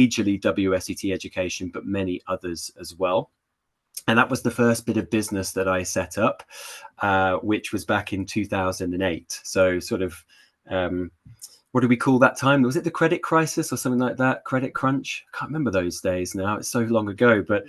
majorly WSET education, but many others as well. And that was the first bit of business that I set up, which was back in 2008. So sort of, what do we call that time? Was it the credit crisis or something like that? Credit crunch? I can't remember those days now. It's so long ago. But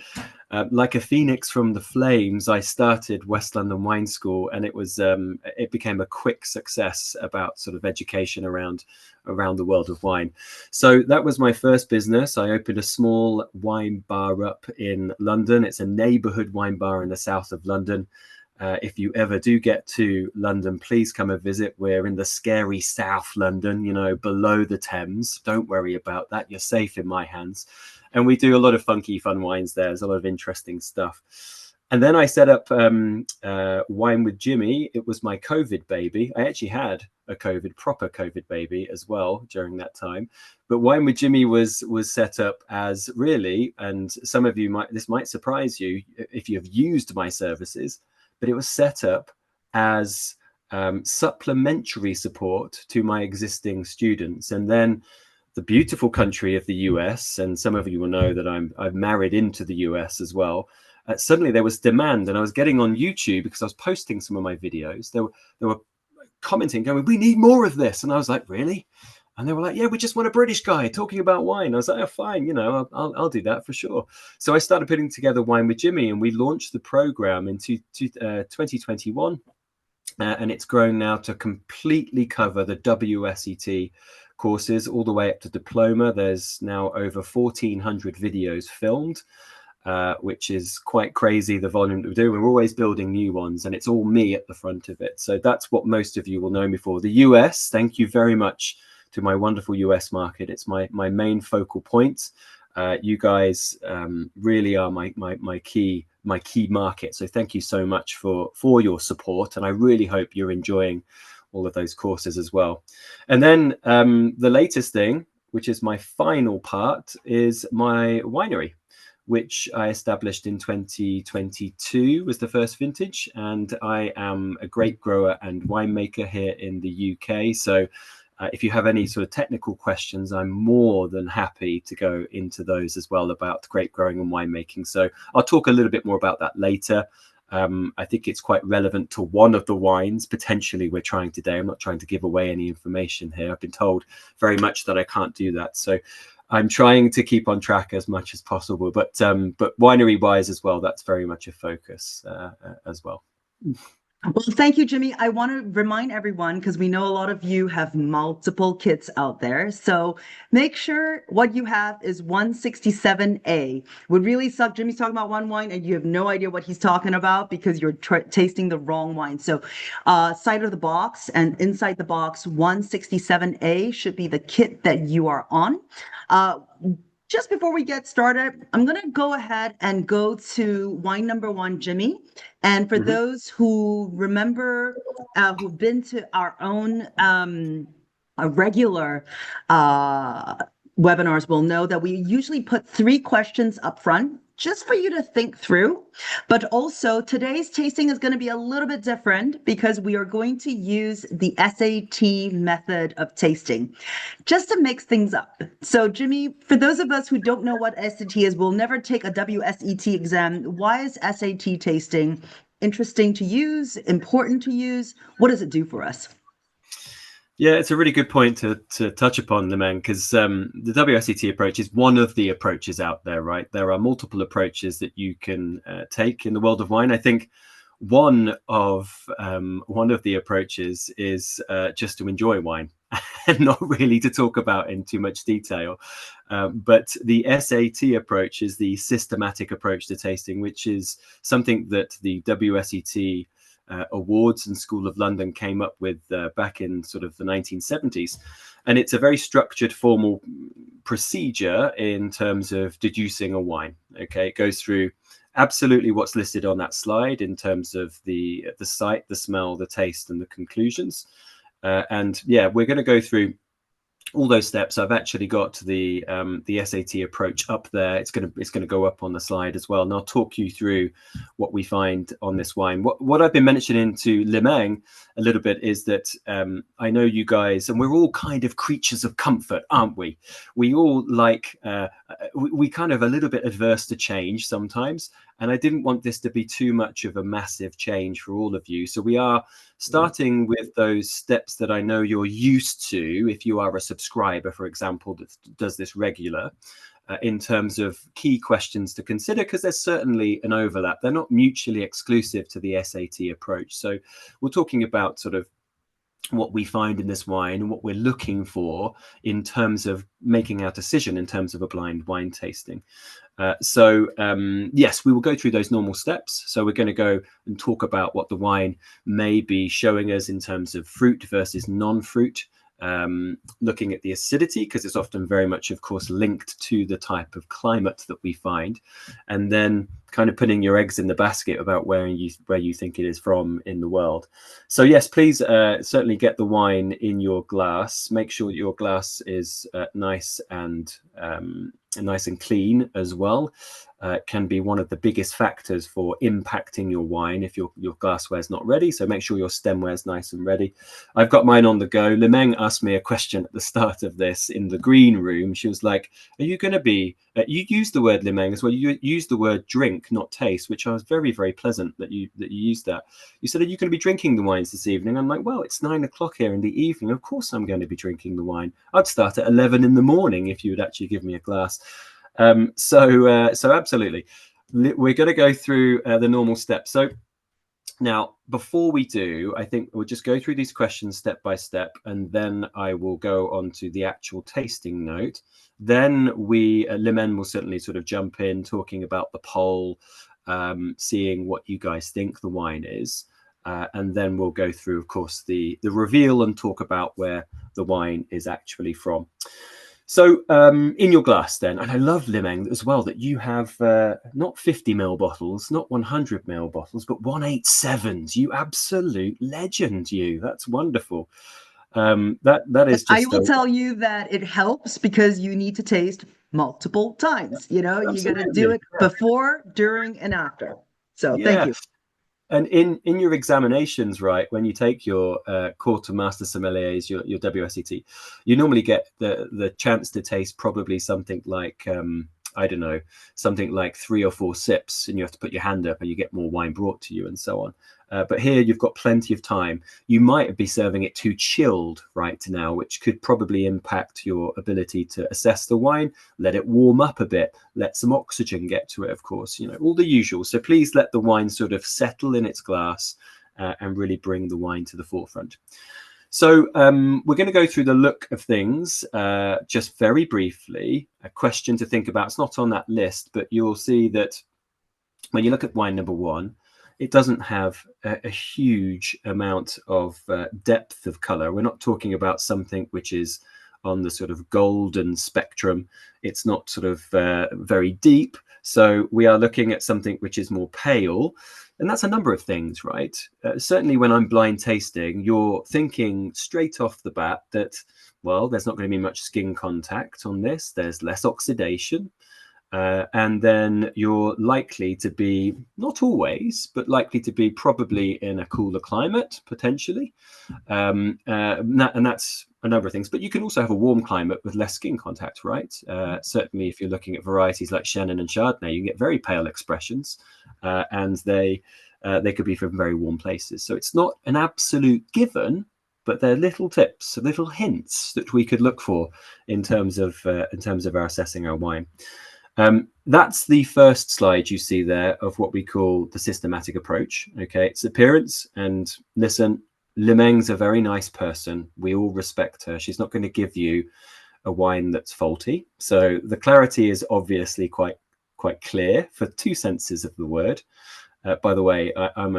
like a phoenix from the flames, I started West London Wine School, and it became a quick success about sort of education around the world of wine. So that was my first business. I opened a small wine bar up in London. It's a neighborhood wine bar in the south of London. If you ever do get to London, please come and visit. We're in the scary South London, you know, below the Thames. Don't worry about that. You're safe in my hands. And we do a lot of funky, fun wines there. There's a lot of interesting stuff. And then I set up Wine with Jimmy. It was my COVID baby. I actually had a proper COVID baby as well during that time. But Wine with Jimmy was set up as really, and some of you this might surprise you if you have used my services, but it was set up as supplementary support to my existing students. And then the beautiful country of the US, and some of you will know that I've married into the US as well. Suddenly there was demand, and I was getting on YouTube because I was posting some of my videos. They were commenting, going, "We need more of this." And I was like, "Really?" And they were like, "Yeah, we just want a British guy talking about wine." I was like, "Oh, fine, you know, I'll do that for sure." So I started putting together Wine with Jimmy, and we launched the program in 2021. And it's grown now to completely cover the WSET courses all the way up to diploma. There's now over 1,400 videos filmed, which is quite crazy, the volume that we do. We're always building new ones, and it's all me at the front of it. So that's what most of you will know me for. The US, thank you very much to my wonderful US market. It's my main focal point. You guys really are my key market. So thank you so much for your support, and I really hope you're enjoying all of those courses as well. And then the latest thing, which is my final part, is my winery, which I established in 2022, was the first vintage. And I am a grape grower and winemaker here in the UK. So if you have any sort of technical questions, I'm more than happy to go into those as well about grape growing and winemaking. So I'll talk a little bit more about that later. I think it's quite relevant to one of the wines potentially we're trying today. I'm not trying to give away any information here. I've been told very much that I can't do that. So I'm trying to keep on track as much as possible. But winery wise as well, that's very much a focus as well. Well, thank you, Jimmy. I want to remind everyone, because we know a lot of you have multiple kits out there. So make sure what you have is 167A. Would really suck. Jimmy's talking about one wine and you have no idea what he's talking about because you're tasting the wrong wine. So side of the box and inside the box, 167A should be the kit that you are on. Just before we get started, I'm going to go ahead and go to wine number 1, Jimmy. And for those who remember, who've been to our own regular webinars will know that we usually put 3 questions up front just for you to think through. But also today's tasting is going to be a little bit different because we are going to use the SAT method of tasting just to mix things up. So Jimmy, for those of us who don't know what SAT is, we'll never take a WSET exam. Why is SAT tasting interesting to use, important to use? What does it do for us? Yeah, it's a really good point to touch upon, Lemang, because the WSET approach is one of the approaches out there, right? There are multiple approaches that you can take in the world of wine. I think one of the approaches is just to enjoy wine and not really to talk about in too much detail. But the SAT approach is the systematic approach to tasting, which is something that the WSET Awards and School of London came up with back in sort of the 1970s. And it's a very structured, formal procedure in terms of deducing a wine. Okay, it goes through absolutely what's listed on that slide in terms of the sight, the smell, the taste, and the conclusions. And yeah, we're going to go through all those steps. I've actually got the SAT approach up there. It's going to go up on the slide as well, and I'll talk you through what we find on this wine. What I've been mentioning to Lemang a little bit is that I know you guys, and we're all kind of creatures of comfort, aren't we? We all like a we kind of a little bit adverse to change sometimes, and I didn't want this to be too much of a massive change for all of you. So we are starting with those steps that I know you're used to if you are a subscriber, for example, that does this regular, in terms of key questions to consider, because there's certainly an overlap. They're not mutually exclusive to the SAT approach. So we're talking about sort of what we find in this wine and what we're looking for in terms of making our decision in terms of a blind wine tasting. Yes, we will go through those normal steps. So we're going to go and talk about what the wine may be showing us in terms of fruit versus non-fruit, looking at the acidity, because it's often very much, of course, linked to the type of climate that we find, and then kind of putting your eggs in the basket about where you think it is from in the world. So yes, please certainly get the wine in your glass. Make sure your glass is nice and clean as well. Can be one of the biggest factors for impacting your wine if your glassware is not ready. So make sure your stemware is nice and ready. I've got mine on the go. Limeng asked me a question at the start of this in the green room. She was like, are you going to be, you used the word Limeng as well. You used the word drink, not taste, which I was very, very pleasant that you used that. You said, are you going to be drinking the wines this evening? I'm like, well, it's 9 o'clock here in the evening. Of course I'm going to be drinking the wine. I'd start at 11 in the morning if you would actually give me a glass. So absolutely, we're going to go through the normal steps. So now, before we do, I think we'll just go through these questions step by step, and then I will go on to the actual tasting note. Then Limen will certainly sort of jump in, talking about the poll, seeing what you guys think the wine is. And then we'll go through, of course, the reveal and talk about where the wine is actually from. So in your glass then, and I love Limeng as well, that you have not 50ml bottles, not 100ml bottles, but 187s. You absolute legend, you. That's wonderful. That is just... I will tell you that it helps because you need to taste multiple times. You know, you got to do it before, during, and after. So thank you. And in your examinations, right, when you take your Court of Master Sommeliers, your WSET, you normally get the chance to taste probably something like, I don't know, something like 3 or 4 sips, and you have to put your hand up and you get more wine brought to you and so on. But here you've got plenty of time. You might be serving it too chilled right now, which could probably impact your ability to assess the wine. Let it warm up a bit. Let some oxygen get to it, of course, you know, all the usual. So please let the wine sort of settle in its glass and really bring the wine to the forefront. So we're going to go through the look of things just very briefly. A question to think about. It's not on that list, but you'll see that when you look at wine number 1, it doesn't have a huge amount of depth of color. We're not talking about something which is on the sort of golden spectrum. It's not sort of very deep. So we are looking at something which is more pale. And that's a number of things, right? Certainly when I'm blind tasting, you're thinking straight off the bat that, well, there's not going to be much skin contact on this. There's less oxidation. And then you're likely to be, not always, but likely to be probably in a cooler climate, potentially. And that's a number of things. But you can also have a warm climate with less skin contact, right? Certainly if you're looking at varieties like Chenin and Chardonnay, you can get very pale expressions. And they could be from very warm places. So it's not an absolute given, but they're little tips, little hints that we could look for in terms of our assessing our wine. That's the first slide you see there of what we call the systematic approach. Okay, it's appearance. And listen, Limeng's a very nice person. We all respect her. She's not going to give you a wine that's faulty. So the clarity is obviously quite clear for 2 senses of the word. By the way, I'm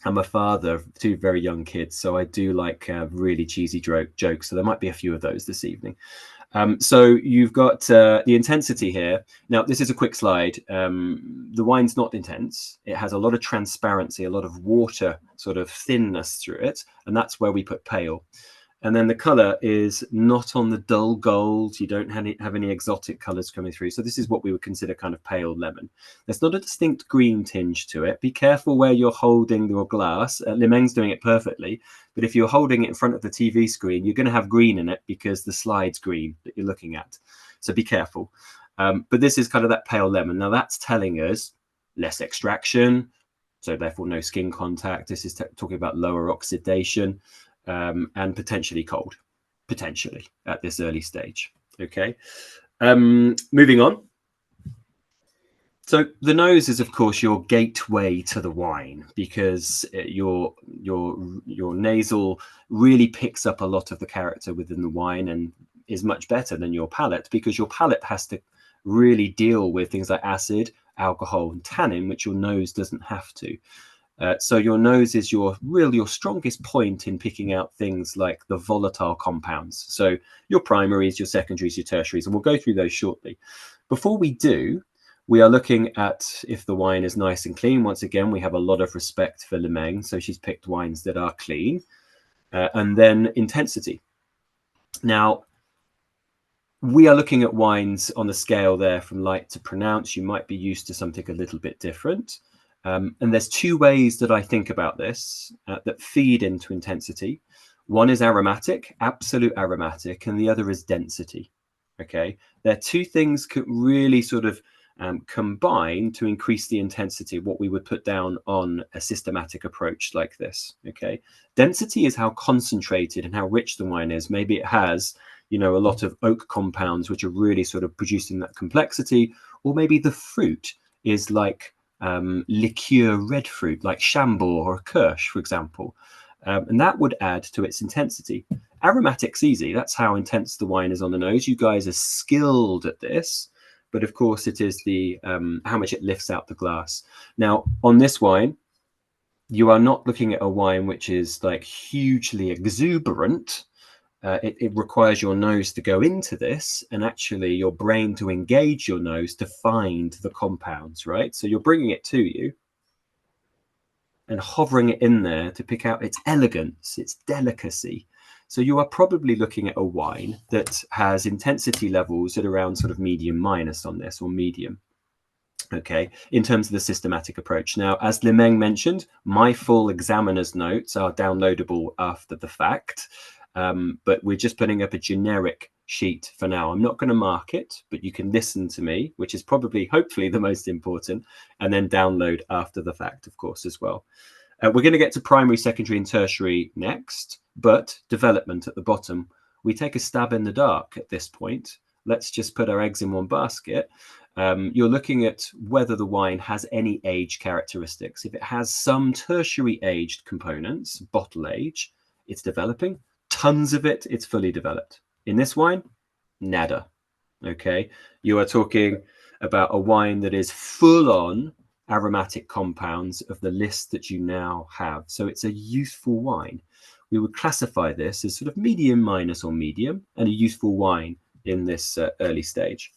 a father of 2 very young kids, so I do like really cheesy jokes. So there might be a few of those this evening. So you've got the intensity here. Now, this is a quick slide. The wine's not intense. It has a lot of transparency, a lot of water sort of thinness through it. And that's where we put pale. And then the color is not on the dull gold. You don't have any exotic colors coming through. So this is what we would consider kind of pale lemon. There's not a distinct green tinge to it. Be careful where you're holding your glass. Limeng's doing it perfectly. But if you're holding it in front of the TV screen, you're going to have green in it because the slide's green that you're looking at. So be careful. But this is kind of that pale lemon. Now that's telling us less extraction, so therefore no skin contact. This is talking about lower oxidation, and potentially cold, potentially at this early stage. Okay, moving on. So the nose is, of course, your gateway to the wine, because your nasal really picks up a lot of the character within the wine and is much better than your palate, because your palate has to really deal with things like acid, alcohol, and tannin, which your nose doesn't have to. So your nose is your strongest point in picking out things like the volatile compounds. So your primaries, your secondaries, your tertiaries, and we'll go through those shortly. Before we do, we are looking at if the wine is nice and clean. Once again, we have a lot of respect for Lemeng, so she's picked wines that are clean. And then intensity. Now, we are looking at wines on the scale there from light to pronounced. You might be used to something a little bit different. And there's two ways that I think about this that feed into intensity. One is aromatic, absolute aromatic, and the other is density. Okay, they're two things that really sort of combine to increase the intensity of what we would put down on a systematic approach like this. Okay, density is how concentrated and how rich the wine is. Maybe it has, you know, a lot of oak compounds which are really sort of producing that complexity, or maybe the fruit is like liqueur red fruit, like Chambord or Kirsch, for example, and that would add to its intensity. Aromatic's easy. That's how intense the wine is on the nose. You guys are skilled at this, but of course it is the how much it lifts out the glass. Now, on this wine, you are not looking at a wine which is like hugely exuberant. It requires your nose to go into this and actually your brain to engage your nose to find the compounds, right? So you're bringing it to you and hovering it in there to pick out its elegance, its delicacy. So you are probably looking at a wine that has intensity levels at around sort of medium minus on this, or medium. Okay, in terms of the systematic approach. Now, as Lemeng mentioned, my full examiner's notes are downloadable after the fact. But we're just putting up a generic sheet for now. I'm not going to mark it, but you can listen to me, which is probably, hopefully, the most important, and then download after the fact, of course, as well. We're going to get to primary, secondary, and tertiary next, but development at the bottom. We take a stab in the dark at this point. Let's just put our eggs in one basket. You're looking at whether the wine has any age characteristics. If it has some tertiary aged components, bottle age, it's developing. Tons of it, it's fully developed. In this wine, nada. Okay, you are talking about a wine that is full on aromatic compounds of the list that you now have. So it's a youthful wine. We would classify this as sort of medium minus or medium, and a youthful wine in this early stage.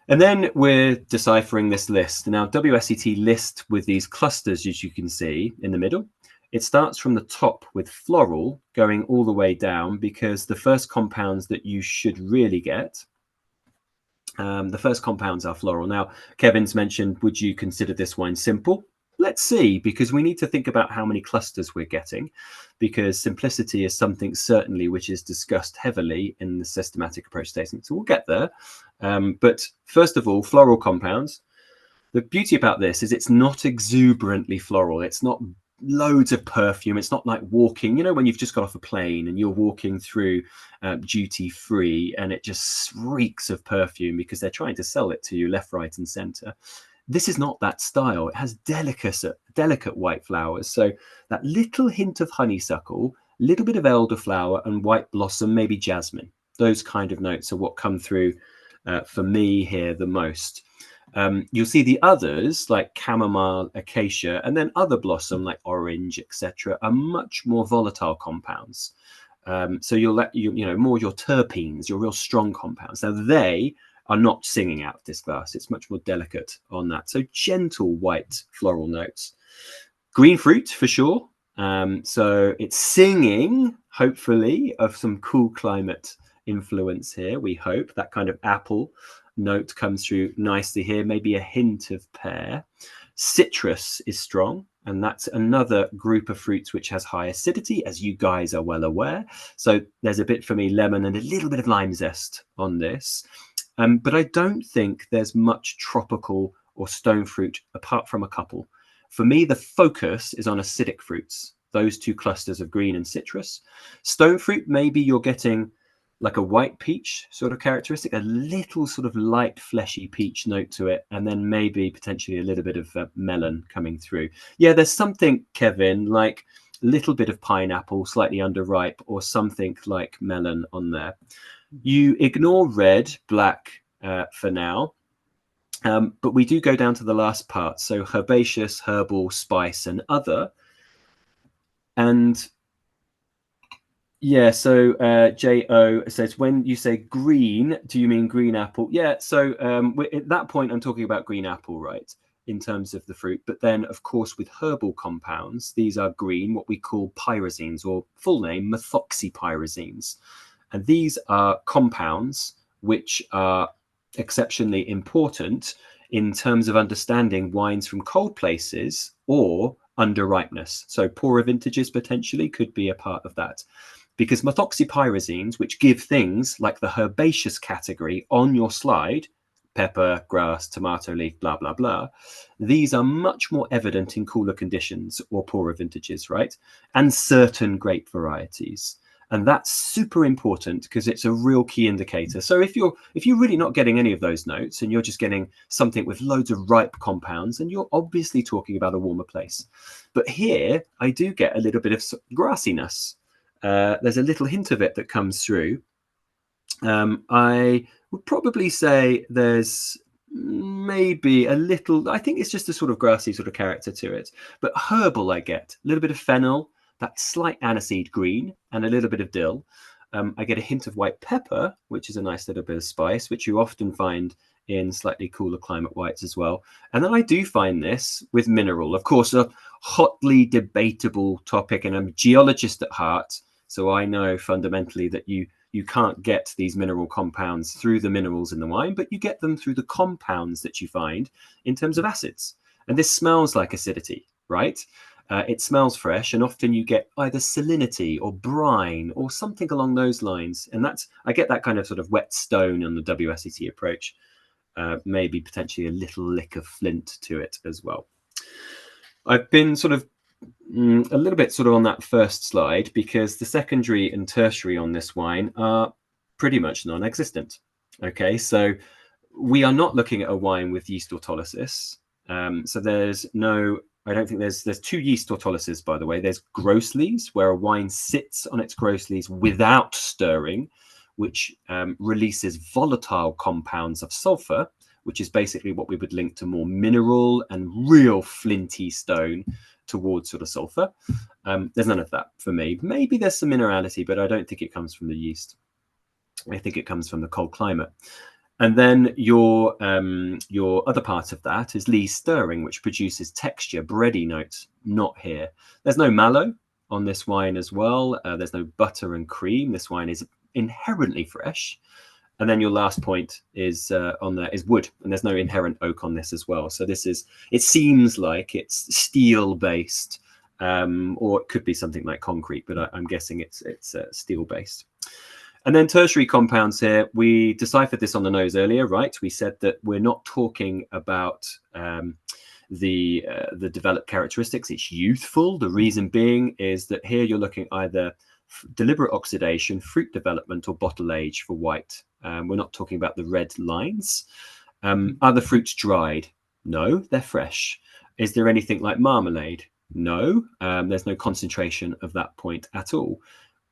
And then we're deciphering this list. Now, WSET list with these clusters, as you can see in the middle. It starts from the top with floral going all the way down, because the first compounds that you should really get, the first compounds are floral. Now, Kevin's mentioned, would you consider this wine simple? Let's see, because we need to think about how many clusters we're getting, because simplicity is something certainly which is discussed heavily in the systematic approach statement. So we'll get there. But first of all, floral compounds. The beauty about this is it's not exuberantly floral. It's not loads of perfume. It's not like walking, you know, when you've just got off a plane and you're walking through duty free and it just reeks of perfume because they're trying to sell it to you left, right, and center. This is not that style. It has delicate white flowers. So that little hint of honeysuckle, a little bit of elderflower and white blossom, maybe jasmine. Those kind of notes are what come through for me here the most. You'll see the others like chamomile, acacia, and then other blossom like orange, etc., are much more volatile compounds. So you'll let you know more your terpenes, your real strong compounds. Now they are not singing out of this glass. It's much more delicate on that. So gentle white floral notes. Green fruit for sure. So it's singing, hopefully, of some cool climate influence here. We hope that kind of apple note comes through nicely here, maybe a hint of pear. Citrus is strong, and that's another group of fruits which has high acidity, as you guys are well aware. So there's a bit for me lemon and a little bit of lime zest on this. But I don't think there's much tropical or stone fruit apart from a couple. For me, the focus is on acidic fruits, those two clusters of green and citrus. Stone fruit, maybe you're getting like a white peach sort of characteristic, a little sort of light fleshy peach note to it, and then maybe potentially a little bit of melon coming through. Yeah, there's something, Kevin, like a little bit of pineapple, slightly underripe, or something like melon on there. You ignore red, black for now, but we do go down to the last part. So herbaceous, herbal, spice, and other. And yeah, so J.O. says, when you say green, do you mean green apple? Yeah, so at that point, I'm talking about green apple, right, in terms of the fruit. But then, of course, with herbal compounds, these are green, what we call pyrazines, or full name, methoxypyrazines. And these are compounds which are exceptionally important in terms of understanding wines from cold places or under ripeness. So poorer vintages potentially could be a part of that. Because methoxypyrazines, which give things like the herbaceous category on your slide, pepper, grass, tomato leaf, blah, blah, blah, these are much more evident in cooler conditions or poorer vintages, right? And certain grape varieties. And that's super important because it's a real key indicator. So if you're really not getting any of those notes and you're just getting something with loads of ripe compounds, and you're obviously talking about a warmer place. But here I do get a little bit of grassiness. There's a little hint of it that comes through. I would probably say there's maybe a little, I think it's just a sort of grassy sort of character to it. But herbal I get, a little bit of fennel, that slight aniseed green, and a little bit of dill. I get a hint of white pepper, which is a nice little bit of spice, which you often find in slightly cooler climate whites as well. And then I do find this with mineral. Of course, a hotly debatable topic, and I'm a geologist at heart, so I know fundamentally that you can't get these mineral compounds through the minerals in the wine, but you get them through the compounds that you find in terms of acids. And this smells like acidity, right? It smells fresh, and often you get either salinity or brine or something along those lines. And I get that kind of sort of wet stone on the WSET approach, maybe potentially a little lick of flint to it as well. I've been sort of a little bit sort of on that first slide because the secondary and tertiary on this wine are pretty much non-existent. Okay, so we are not looking at a wine with yeast autolysis. So there's no, I don't think there's two yeast autolyses, by the way. There's grosslies, where a wine sits on its grosslies without stirring, which releases volatile compounds of sulfur, which is basically what we would link to more mineral and real flinty stone towards sort of sulfur. There's none of that for me. Maybe there's some minerality, but I don't think it comes from the yeast. I think it comes from the cold climate. And then your other part of that is Lee stirring, which produces texture, bready notes. Not here. There's no mallow on this wine as well. There's no butter and cream. This wine is inherently fresh. And then your last point is on there is wood, and there's no inherent oak on this as well. So this is, it seems like it's steel based, or it could be something like concrete, but I'm guessing it's steel based. And then tertiary compounds here, we deciphered this on the nose earlier, right? We said that we're not talking about the developed characteristics. It's youthful. The reason being is that here you're looking either deliberate oxidation, fruit development, or bottle age for white. We're not talking about the red lines. Are the fruits dried? No, they're fresh. Is there anything like marmalade? No, there's no concentration of that point at all.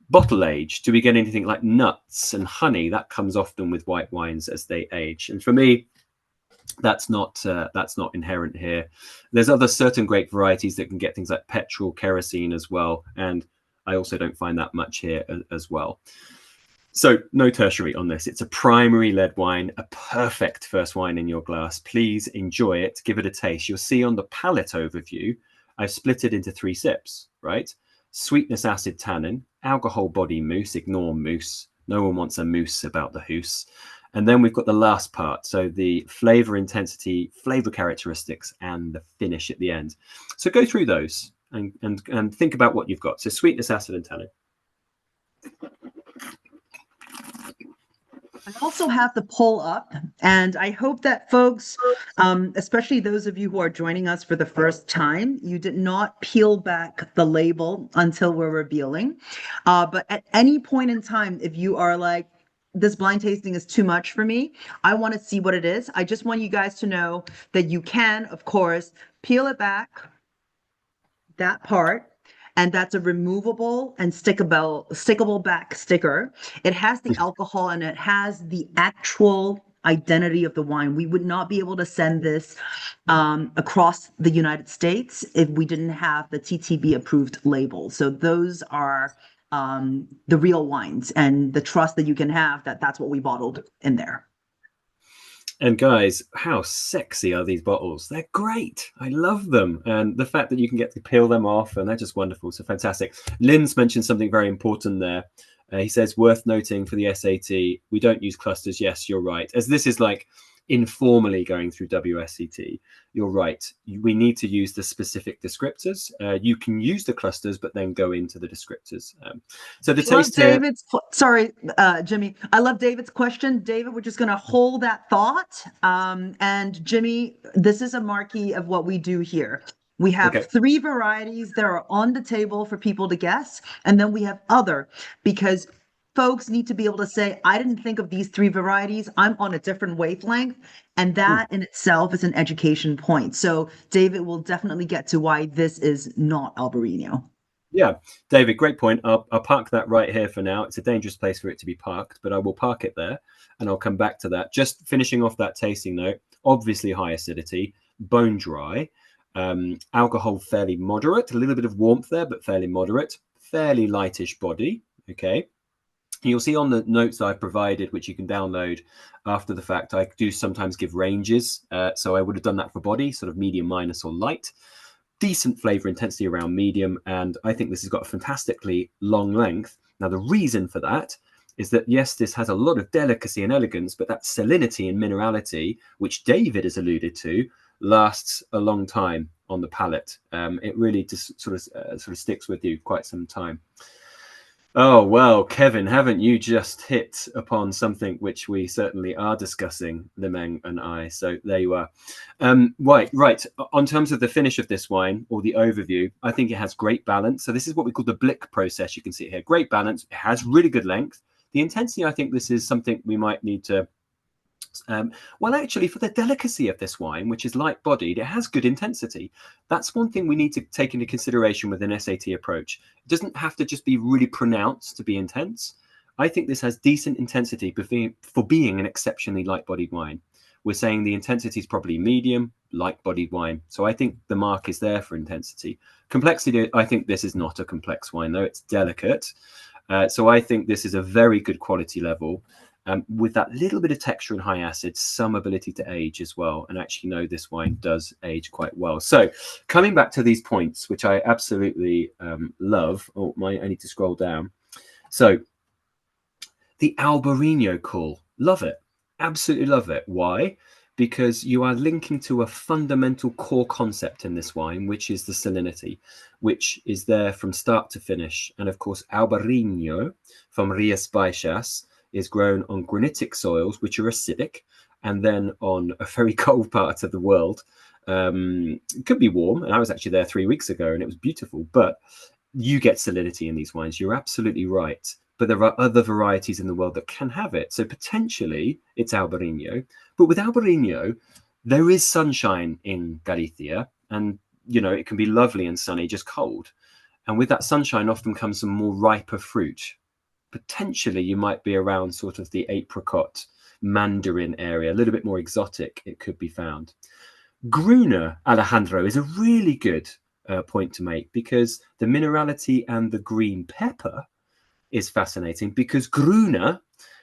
Bottle age, do we get anything like nuts and honey? That comes often with white wines as they age. And for me, that's not inherent here. There's other certain grape varieties that can get things like petrol, kerosene as well. And I also don't find that much here as well. So no tertiary on this. It's a primary lead wine, a perfect first wine in your glass. Please enjoy it. Give it a taste. You'll see on the palate overview, I've split it into 3 sips, right? Sweetness, acid, tannin, alcohol, body, mousse. Ignore mousse. No one wants a mousse about the hoose. And then we've got the last part. So the flavor intensity, flavor characteristics, and the finish at the end. So go through those and think about what you've got. So sweetness, acid, and tannin. I also have the poll up, and I hope that folks, especially those of you who are joining us for the first time, you did not peel back the label until we're revealing. But at any point in time, if you are like, this blind tasting is too much for me, I want to see what it is. I just want you guys to know that you can, of course, peel it back, that part, and that's a removable and stickable back sticker. It has the alcohol and it has the actual identity of the wine. We would not be able to send this across the United States if we didn't have the TTB approved label. So those are the real wines and the trust that you can have that that's what we bottled in there. And guys, how sexy are these bottles? They're great. I love them. And the fact that you can get to peel them off, and they're just wonderful. So fantastic. Lynn's mentioned something very important there. He says, worth noting for the SAT, we don't use clusters. Yes, you're right. As this is like informally going through WSET, you're right. We need to use the specific descriptors. You can use the clusters, but then go into the descriptors. So the taste here. Sorry, Jimmy. I love David's question. David, we're just going to hold that thought. And Jimmy, this is a marquee of what we do here. We have 3 varieties that are on the table for people to guess. And then we have other, because folks need to be able to say, I didn't think of these 3 varieties. I'm on a different wavelength. And that in itself is an education point. So David will definitely get to why this is not Albarino. Yeah, David, great point. I'll park that right here for now. It's a dangerous place for it to be parked, but I will park it there and I'll come back to that. Just finishing off that tasting note, obviously high acidity, bone dry, alcohol fairly moderate, a little bit of warmth there, but fairly moderate, fairly lightish body. Okay. You'll see on the notes I've provided, which you can download after the fact, I do sometimes give ranges. So I would have done that for body, sort of medium, minus, or light. Decent flavor intensity around medium. And I think this has got a fantastically long length. Now, the reason for that is that, yes, this has a lot of delicacy and elegance, but that salinity and minerality, which David has alluded to, lasts a long time on the palate. It really just sort of sticks with you quite some time. Oh, well, Kevin, haven't you just hit upon something which we certainly are discussing, Limeng and I? So there you are. Right. On terms of the finish of this wine, or the overview, I think it has great balance. So this is what we call the Blick process. You can see it here. Great balance. It has really good length. The intensity, I think this is something we might need to... well, actually, for the delicacy of this wine, which is light-bodied, it has good intensity. That's one thing we need to take into consideration with an SAT approach. It doesn't have to just be really pronounced to be intense. I think this has decent intensity for being an exceptionally light-bodied wine. We're saying the intensity is probably medium, light-bodied wine. So I think the mark is there for intensity. Complexity, I think this is not a complex wine, though. It's delicate. So I think this is a very good quality level. With that little bit of texture and high acid, some ability to age as well. And actually, no, this wine does age quite well. So coming back to these points, which I absolutely love. Oh, I need to scroll down. So the Albarino call, love it. Absolutely love it. Why? Because you are linking to a fundamental core concept in this wine, which is the salinity, which is there from start to finish. And of course, Albarino from Rias Baixas is grown on granitic soils, which are acidic, and then on a very cold part of the world. It could be warm, and I was actually there 3 weeks ago, and it was beautiful, but you get salinity in these wines. You're absolutely right. But there are other varieties in the world that can have it. So potentially it's Albarino. But with Albarino, there is sunshine in Galicia, and, you know, it can be lovely and sunny, just cold. And with that sunshine often comes some more riper fruit. Potentially you might be around sort of the apricot, mandarin area, a little bit more exotic, it could be found. Gruner, Alejandro, is a really good point to make, because the minerality and the green pepper is fascinating, because Gruner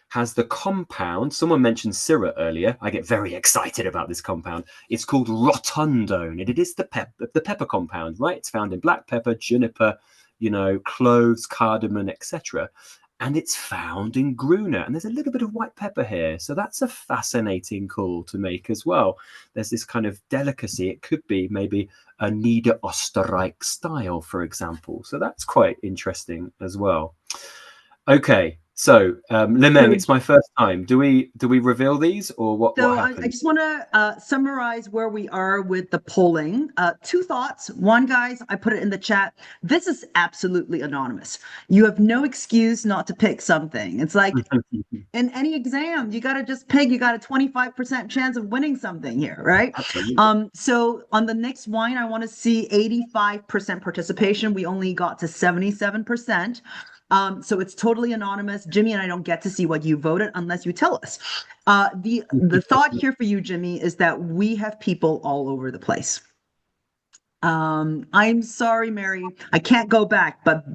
has the compound. Someone mentioned Syrah earlier. I get very excited about this compound. It's called rotundone, and it is the pepper compound, right? It's found in black pepper, juniper, you know, cloves, cardamom, etc. And it's found in Gruner. And there's a little bit of white pepper here. So that's a fascinating call to make as well. There's this kind of delicacy. It could be maybe a Niederösterreich style, for example. So that's quite interesting as well. Okay, So, Limeng, So it's my first time. Do we reveal these, or what I happens? just want to summarize where we are with the polling. Two thoughts. One, guys, I put it in the chat. This is absolutely anonymous. You have no excuse not to pick something. It's like in any exam, you got to just pick. You got a 25% chance of winning something here, right? Absolutely. So on the next wine, I want to see 85% participation. We only got to 77%. So it's totally anonymous. Jimmy and I don't get to see what you voted unless you tell us. The thought here for you, Jimmy, is that we have people all over the place. I'm sorry, Mary, I can't go back, but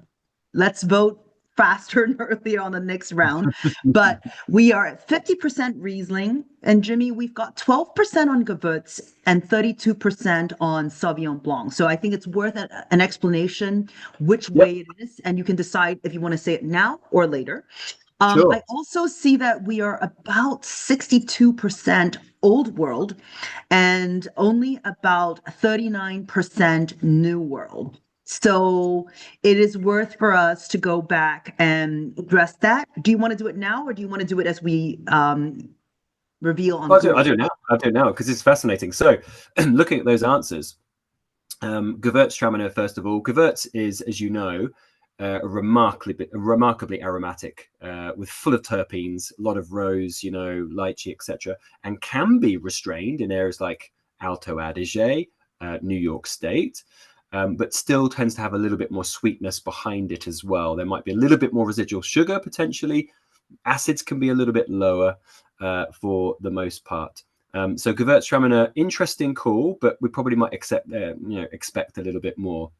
let's vote faster and earlier on the next round. But we are at 50% Riesling, and Jimmy, we've got 12% on Gewürz and 32% on Sauvignon Blanc. So I think it's worth an explanation which Yep. way it is, and you can decide if you want to say it now or later. Sure. I also see that we are about 62% old world and only about 39% new world. So it is worth for us to go back and address that. Do you want to do it now, or do you want to do it as we reveal on I do. I Google? do now. I do now because it's fascinating. So, looking at those answers, Gewürztraminer, first of all, Gewürz is, as you know, remarkably aromatic, with full of terpenes, a lot of rose, lychee, etc., and can be restrained in areas like Alto Adige, New York State, but still tends to have a little bit more sweetness behind it as well. There might be a little bit more residual sugar potentially. Acids can be a little bit lower for the most part. So Gewürztraminer, interesting call, but we probably might expect a little bit more.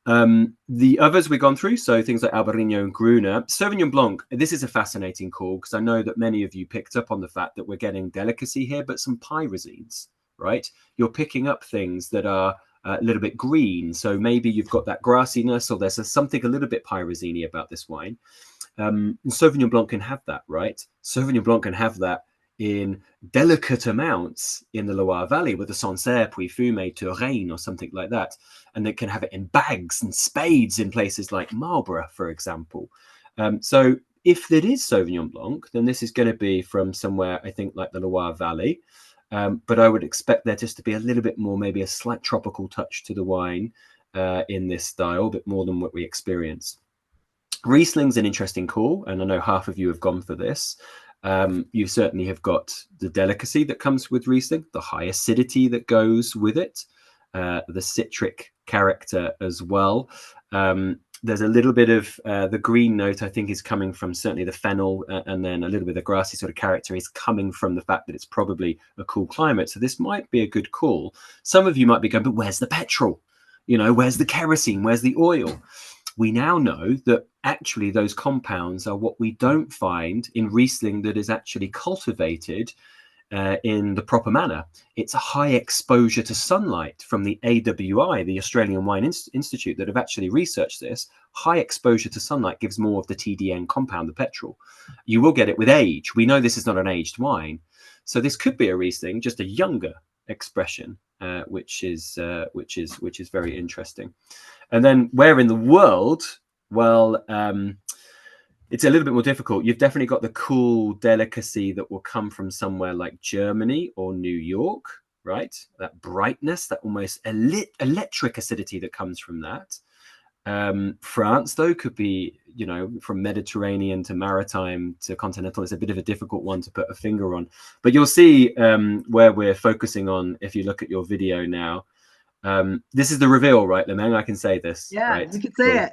The others we've gone through, so things like Albarino and Gruner. Sauvignon Blanc, this is a fascinating call because I know that many of you picked up on the fact that we're getting delicacy here, but some pyrazines, right? You're picking up things that are a little bit green, so maybe you've got that grassiness, or there's something a little bit pyrazine about this wine. And Sauvignon Blanc can have that, right? Sauvignon Blanc can have that in delicate amounts in the Loire Valley with the Sancerre, Puy-Fumé, Touraine, or something like that. And they can have it in bags and spades in places like Marlborough, for example. So if it is Sauvignon Blanc, then this is going to be from somewhere, I think, like the Loire Valley. But I would expect there just to be a little bit more, maybe a slight tropical touch to the wine in this style, a bit more than what we experienced. Riesling's an interesting call, and I know half of you have gone for this. You certainly have got the delicacy that comes with Riesling, the high acidity that goes with it, the citric character as well. There's a little bit of the green note, I think, is coming from certainly the fennel, and then a little bit of the grassy sort of character is coming from the fact that it's probably a cool climate. So this might be a good call. Some of you might be going, but where's the petrol? Where's the kerosene? Where's the oil? We now know that actually those compounds are what we don't find in Riesling that is actually cultivated in the proper manner. It's a high exposure to sunlight from the AWI, the Australian Wine Institute, that have actually researched this. High exposure to sunlight gives more of the TDN compound, the petrol. You will get it with age. We know this is not an aged wine. So this could be a Riesling, just a younger expression, which is very interesting. And then where in the world? Well, it's a little bit more difficult. You've definitely got the cool delicacy that will come from somewhere like Germany or New York, right? That brightness, that almost electric acidity that comes from that. France, though, could be, from Mediterranean to maritime to continental. It's a bit of a difficult one to put a finger on. But you'll see where we're focusing on if you look at your video now. This is the reveal, right, Lemeng? I can say this, Yeah, right? you can say it.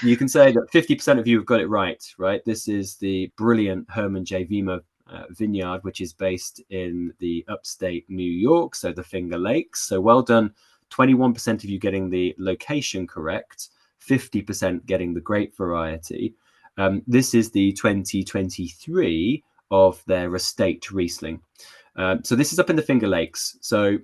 You can say that 50% of you have got it right? This is the brilliant Herman J. Wiemer vineyard, which is based in the upstate New York, so the Finger Lakes. So well done. 21% of you getting the location correct, 50% getting the grape variety. This is the 2023 of their estate Riesling. So this is up in the Finger Lakes. So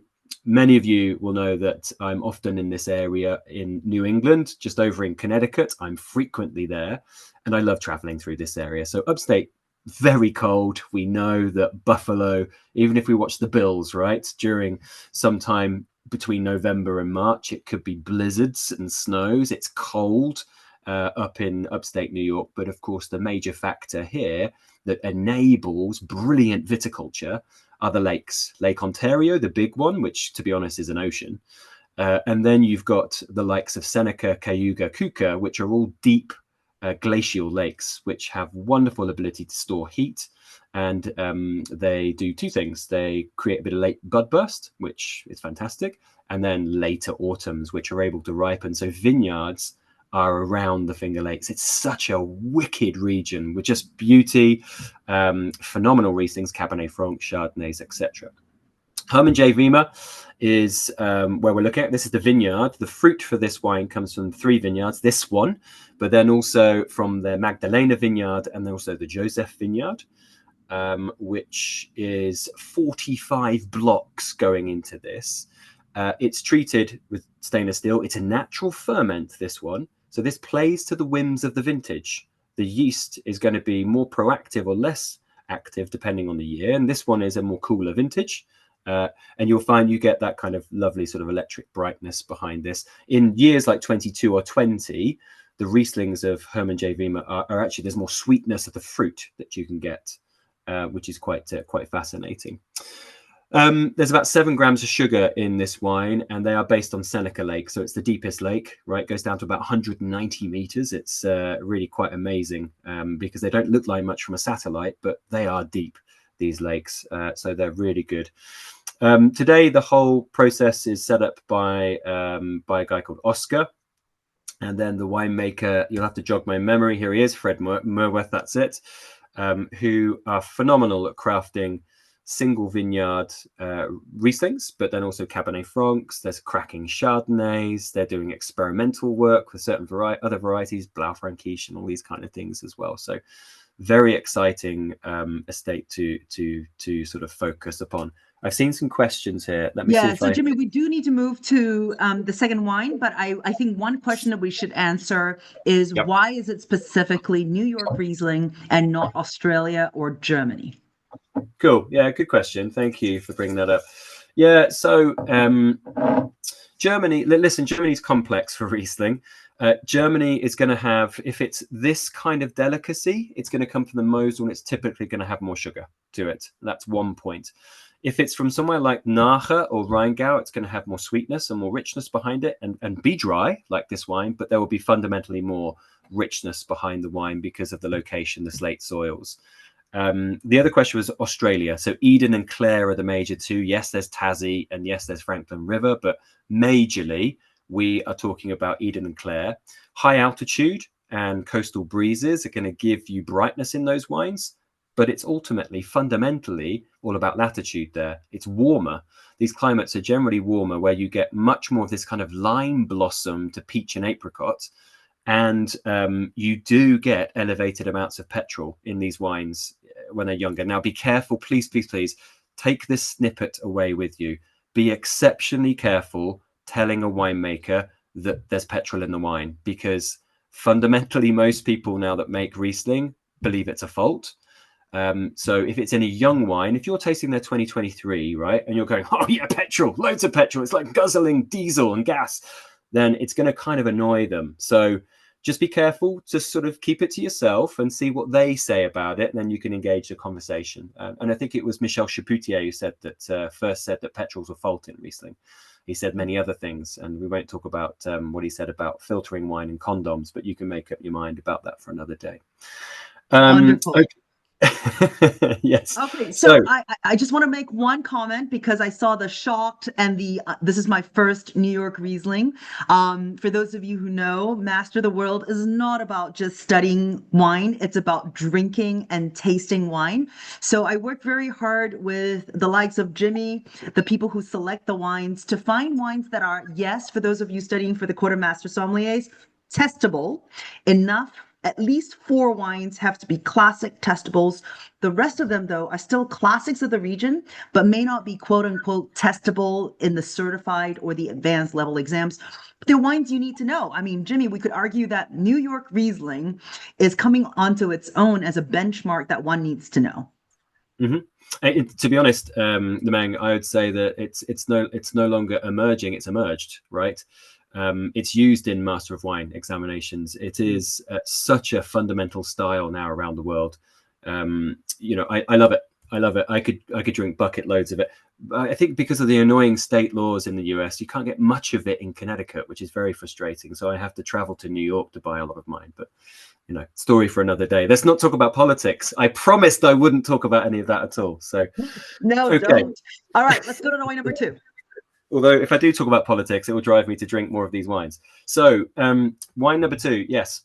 many of you will know that I'm often in this area in New England, just over in Connecticut. I'm frequently there, and I love traveling through this area. So upstate, very cold. We know that Buffalo, even if we watch the Bills, right, during some time between November and March, it could be blizzards and snows. It's cold. up in upstate New York. But of course, the major factor here that enables brilliant viticulture are the lakes. Lake Ontario, the big one, which to be honest is an ocean. And then you've got the likes of Seneca, Cayuga, Keuka, which are all deep glacial lakes, which have wonderful ability to store heat. And they do two things. They create a bit of late bud burst, which is fantastic. And then later autumns, which are able to ripen. So vineyards are around the Finger Lakes. It's such a wicked region with just beauty, phenomenal Rieslings, Cabernet Franc, Chardonnays, etc. Hermann J. Wiemer is where we're looking at. This is the vineyard. The fruit for this wine comes from 3 vineyards, this one, but then also from the Magdalena vineyard and also the Joseph vineyard, which is 45 blocks going into this. It's treated with stainless steel. It's a natural ferment, this one. So this plays to the whims of the vintage. The yeast is going to be more proactive or less active depending on the year. And this one is a more cooler vintage. And you'll find you get that kind of lovely sort of electric brightness behind this. In years like 22 or 20, the Rieslings of Hermann J. Wiemer are actually, there's more sweetness of the fruit that you can get, which is quite fascinating. There's about 7 grams of sugar in this wine, and they are based on Seneca Lake. So it's the deepest lake, right? It goes down to about 190 meters. It's really quite amazing because they don't look like much from a satellite, but they are deep, these lakes. So they're really good. Today, the whole process is set up by a guy called Oscar. And then the winemaker, you'll have to jog my memory. Here he is, Fred Merworth, that's it, who are phenomenal at crafting single vineyard Rieslings, but then also Cabernet Francs. There's cracking Chardonnays. They're doing experimental work with certain other varieties, Blaufränkisch and all these kind of things as well. So very exciting estate to sort of focus upon. I've seen some questions here. Let me see if so Jimmy, we do need to move to the second wine, but I think one question that we should answer is why is it specifically New York Riesling and not Australia or Germany? Cool. Yeah, good question. Thank you for bringing that up. Yeah, so Germany, listen, Germany's complex for Riesling. Germany is going to have, if it's this kind of delicacy, it's going to come from the Mosel and it's typically going to have more sugar to it. That's one point. If it's from somewhere like Nahe or Rheingau, it's going to have more sweetness and more richness behind it and be dry like this wine, but there will be fundamentally more richness behind the wine because of the location, the slate soils. The other question was Australia. So Eden and Clare are the major two. Yes, there's Tassie and yes, there's Franklin River, but majorly we are talking about Eden and Clare. High altitude and coastal breezes are going to give you brightness in those wines, but it's ultimately fundamentally all about latitude there. It's warmer. These climates are generally warmer where you get much more of this kind of lime blossom to peach and apricot. And you do get elevated amounts of petrol in these wines when they're younger. Now, be careful, please, please, please take this snippet away with you. Be exceptionally careful telling a winemaker that there's petrol in the wine, because fundamentally, most people now that make Riesling believe it's a fault. So if it's in a young wine, if you're tasting their 2023, right, and you're going, oh yeah, petrol, loads of petrol, it's like guzzling diesel and gas, then it's going to kind of annoy them. So just be careful to sort of keep it to yourself and see what they say about it. And then you can engage the conversation. And I think it was Michel Chapoutier who said that first said that petrol's a fault in Riesling. He said many other things, and we won't talk about what he said about filtering wine and condoms, but you can make up your mind about that for another day. Wonderful. Okay. Yes. Okay, so I just want to make one comment because I saw the shocked and the this is my first New York Riesling. For those of you who know, Master the World is not about just studying wine, it's about drinking and tasting wine. So I worked very hard with the likes of Jimmy, the people who select the wines, to find wines that are, yes, for those of you studying for the Quartermaster Sommeliers, testable enough. At least 4 wines have to be classic testables. The rest of them, though, are still classics of the region, but may not be quote unquote testable in the certified or the advanced level exams. But they're wines you need to know. I mean, Jimmy, we could argue that New York Riesling is coming onto its own as a benchmark that one needs to know. Mm-hmm. To be honest, Lemang, I would say that it's no longer emerging; it's emerged, right? It's used in Master of Wine examinations. It is such a fundamental style now around the world. You know, I love it. I love it. I could drink bucket loads of it. I think because of the annoying state laws in the US, you can't get much of it in Connecticut, which is very frustrating. So I have to travel to New York to buy a lot of mine. But, you know, story for another day. Let's not talk about politics. I promised I wouldn't talk about any of that at all. So, no, okay. Don't. All right, let's go to wine number 2. Although if I do talk about politics, it will drive me to drink more of these wines. So wine number 2, yes.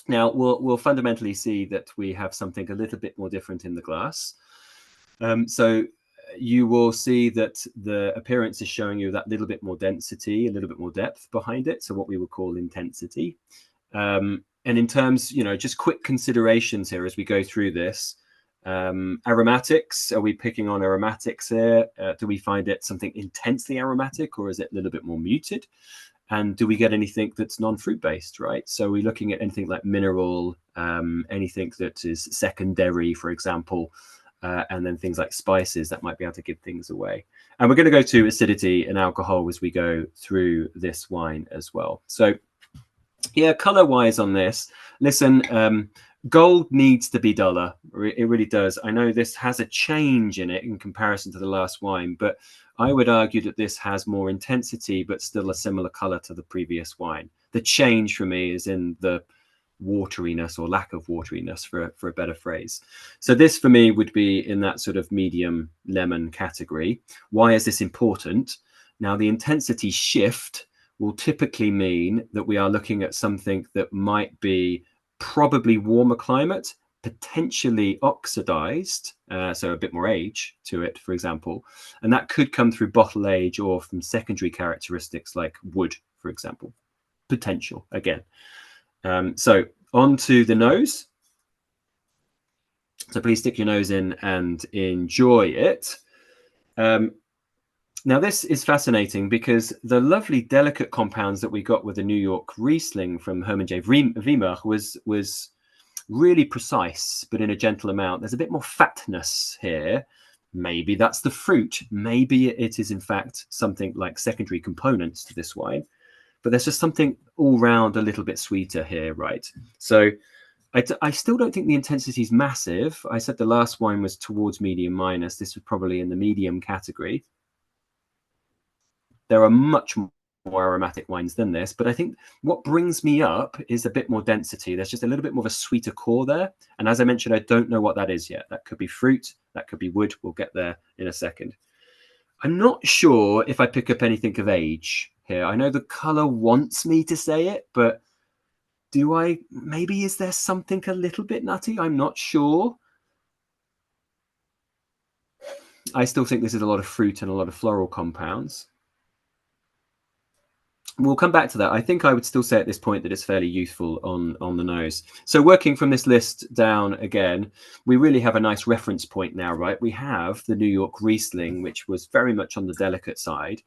Now we'll fundamentally see that we have something a little bit more different in the glass. So you will see that the appearance is showing you that little bit more density, a little bit more depth behind it. So what we would call intensity. And in terms, you know, just quick considerations here as we go through this. Aromatics, are we picking on aromatics here? Do we find it something intensely aromatic, or is it a little bit more muted? And do we get anything that's non-fruit based, right? So we're looking at anything like mineral, anything that is secondary, for example, and then things like spices that might be able to give things away. And we're going to go to acidity and alcohol as we go through this wine as well. So yeah, color wise on this, listen, gold needs to be duller. It really does. I know this has a change in it in comparison to the last wine, but I would argue that this has more intensity, but still a similar color to the previous wine. The change for me is in the wateriness or lack of wateriness, for a better phrase. So this for me would be in that sort of medium lemon category. Why is this important? Now, the intensity shift will typically mean that we are looking at something that might be probably warmer climate, potentially oxidized, so a bit more age to it, for example, and that could come through bottle age or from secondary characteristics like wood, for example. Potential again. So on to the nose. So please stick your nose in and enjoy it. Now this is fascinating because the lovely delicate compounds that we got with the New York Riesling from Hermann J. Wiemer was really precise, but in a gentle amount. There's a bit more fatness here. Maybe that's the fruit. Maybe it is in fact something like secondary components to this wine, but there's just something all round a little bit sweeter here, right? So I still don't think the intensity is massive. I said the last wine was towards medium minus. This was probably in the medium category. There are much more aromatic wines than this, but I think what brings me up is a bit more density. There's just a little bit more of a sweeter core there. And as I mentioned, I don't know what that is yet. That could be fruit, that could be wood. We'll get there in a second. I'm not sure if I pick up anything of age here. I know the color wants me to say it, but do I? Maybe is there something a little bit nutty? I'm not sure. I still think this is a lot of fruit and a lot of floral compounds. We'll come back to that. I think I would still say at this point that it's fairly youthful on the nose. So working from this list down again, we really have a nice reference point now, right? We have the New York Riesling, which was very much on the delicate side.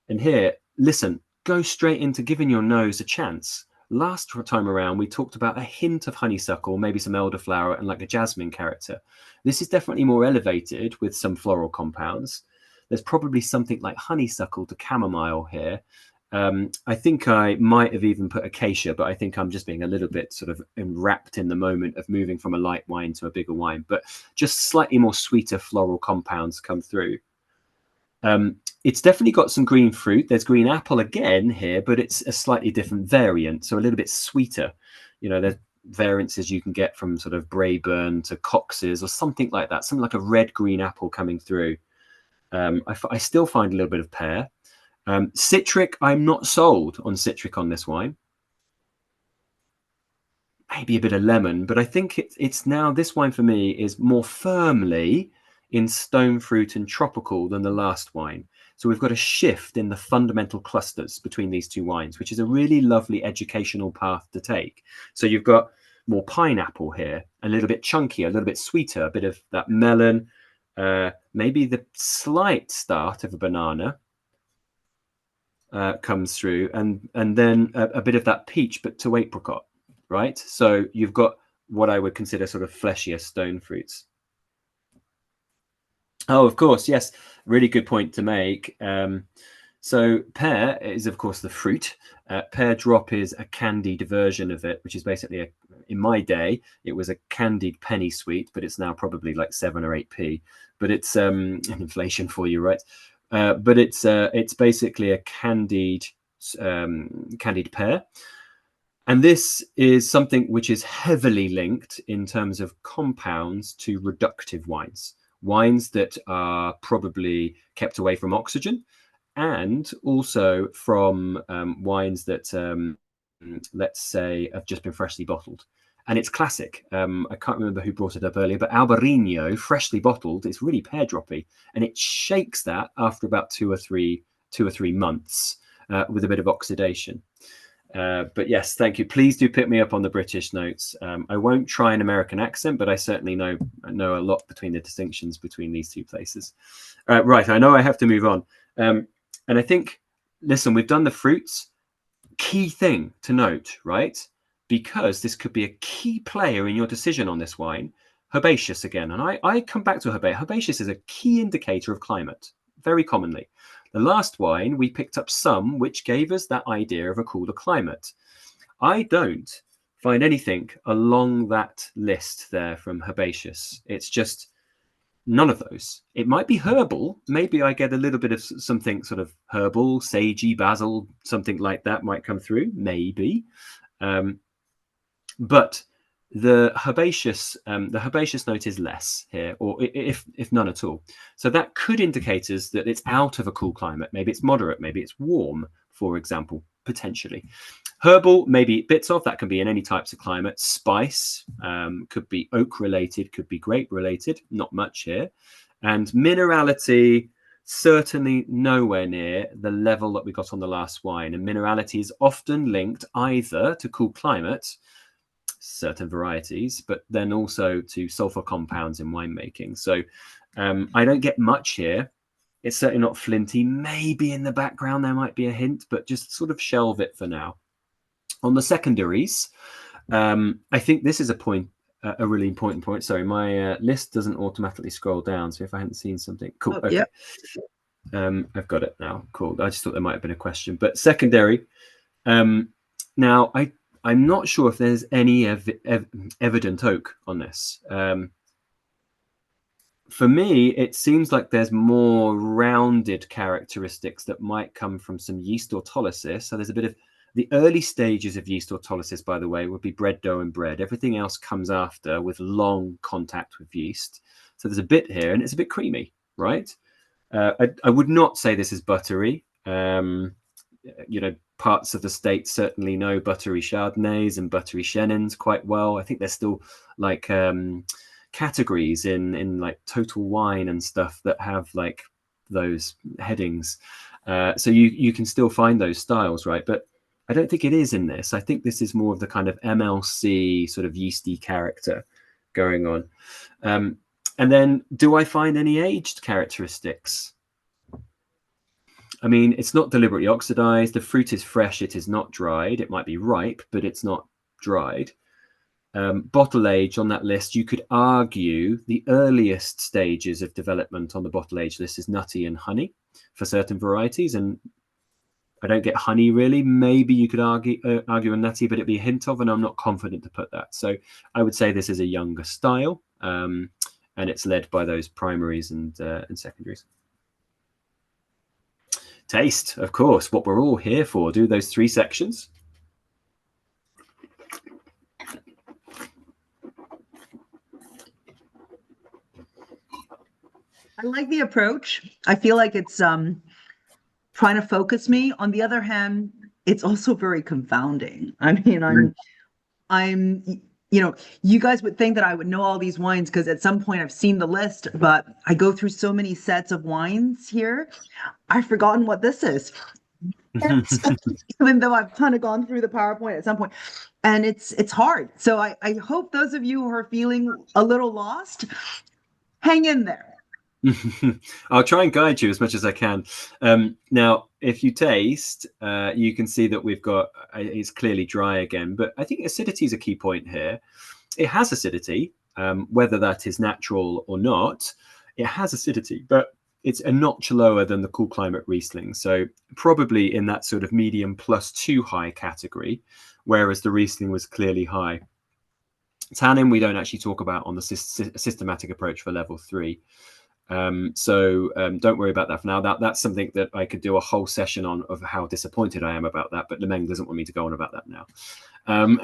And here, listen, go straight into giving your nose a chance. Last time around, we talked about a hint of honeysuckle, maybe some elderflower and like a jasmine character. This is definitely more elevated with some floral compounds. There's probably something like honeysuckle to chamomile here. I think I might have even put acacia, but I think I'm just being a little bit sort of enwrapped in the moment of moving from a light wine to a bigger wine, but just slightly more sweeter floral compounds come through. It's definitely got some green fruit. There's green apple again here, but it's a slightly different variant, so a little bit sweeter. You know, there's variances you can get from sort of Braeburn to Cox's or something like that, something like a red-green apple coming through. I still find a little bit of pear. Citric, I'm not sold on citric on this wine. Maybe a bit of lemon, but I think it's now, this wine for me is more firmly in stone fruit and tropical than the last wine. So we've got a shift in the fundamental clusters between these two wines, which is a really lovely educational path to take. So you've got more pineapple here, a little bit chunkier, a little bit sweeter, a bit of that melon, maybe the slight start of a banana comes through, and then a bit of that peach, but to apricot, right? So you've got what I would consider sort of fleshier stone fruits. Oh, of course, yes, really good point to make. So pear is, of course, the fruit. Pear drop is a candied version of it, which is basically, in my day, it was a candied penny sweet, but it's now probably like 7 or 8p. But it's an inflation for you, right? But it's basically a candied pear. And this is something which is heavily linked in terms of compounds to reductive wines, wines that are probably kept away from oxygen, and also from wines that, let's say, have just been freshly bottled. And it's classic. I can't remember who brought it up earlier, but Albarino, freshly bottled, it's really pear droppy, and it shakes that after about 2 or 3 months with a bit of oxidation. But yes, thank you. Please do pick me up on the British notes. I won't try an American accent, but I certainly know a lot between the distinctions between these two places. Right, I know I have to move on. And I think, listen, we've done the fruits. Key thing to note, right? Because this could be a key player in your decision on this wine. Herbaceous again. And I come back to herbaceous. Herbaceous is a key indicator of climate, very commonly. The last wine, we picked up some which gave us that idea of a cooler climate. I don't find anything along that list there from herbaceous. It's just none of those. It might be herbal. Maybe I get a little bit of something sort of herbal, sagey, basil, something like that might come through, maybe. But the herbaceous note is less here, or if none at all. So that could indicate us that it's out of a cool climate. Maybe it's moderate, maybe it's warm, for example, potentially. Herbal, maybe bits of that can be in any types of climate. Spice could be oak related, could be grape related, not much here. And minerality, certainly nowhere near the level that we got on the last wine. And minerality is often linked either to cool climate, certain varieties, but then also to sulfur compounds in winemaking. So I don't get much here. It's certainly not flinty. Maybe in the background there might be a hint, but just sort of shelve it for now. On the secondaries, I think this is a really important point. Sorry, my list doesn't automatically scroll down. So if I hadn't seen something, cool. Okay. Yep. I've got it now. Cool. I just thought there might have been a question, but secondary. Now I'm not sure if there's any evident oak on this. For me, it seems like there's more rounded characteristics that might come from some yeast autolysis. So there's a bit of the early stages of yeast autolysis, by the way, would be bread dough and bread. Everything else comes after with long contact with yeast. So there's a bit here, and it's a bit creamy, right? I would not say this is buttery. Parts of the state certainly know buttery Chardonnays and buttery Chenin quite well. I think there's still like categories in like Total Wine and stuff that have like those headings. So you can still find those styles, right? But I don't think it is in this. I think this is more of the kind of MLC sort of yeasty character going on. And then do I find any aged characteristics? I mean, it's not deliberately oxidized. The fruit is fresh. It is not dried. It might be ripe, but it's not dried. Bottle age on that list, you could argue the earliest stages of development on the bottle age list is nutty and honey for certain varieties. And I don't get honey really. Maybe you could argue a nutty, but it'd be a hint of, and I'm not confident to put that. So I would say this is a younger style, and it's led by those primaries and secondaries. Taste, of course, what we're all here for. Do those 3 sections. I like the approach. I feel like it's trying to focus me. On the other hand, it's also very confounding. I mean, I'm you guys would think that I would know all these wines because at some point I've seen the list, but I go through so many sets of wines here. I've forgotten what this is. Even though I've kind of gone through the PowerPoint at some point, and it's hard. So I hope those of you who are feeling a little lost, hang in there. I'll try and guide you as much as I can. Now, if you taste, you can see that we've got, it's clearly dry again, but I think acidity is a key point here. It has acidity, whether that is natural or not, it has acidity, but it's a notch lower than the cool climate Riesling. So probably in that sort of medium plus 2 high category, whereas the Riesling was clearly high. Tannin we don't actually talk about on the systematic approach for level 3. So don't worry about that for now. That's something that I could do a whole session on, of how disappointed I am about that, but Lemeng doesn't want me to go on about that now.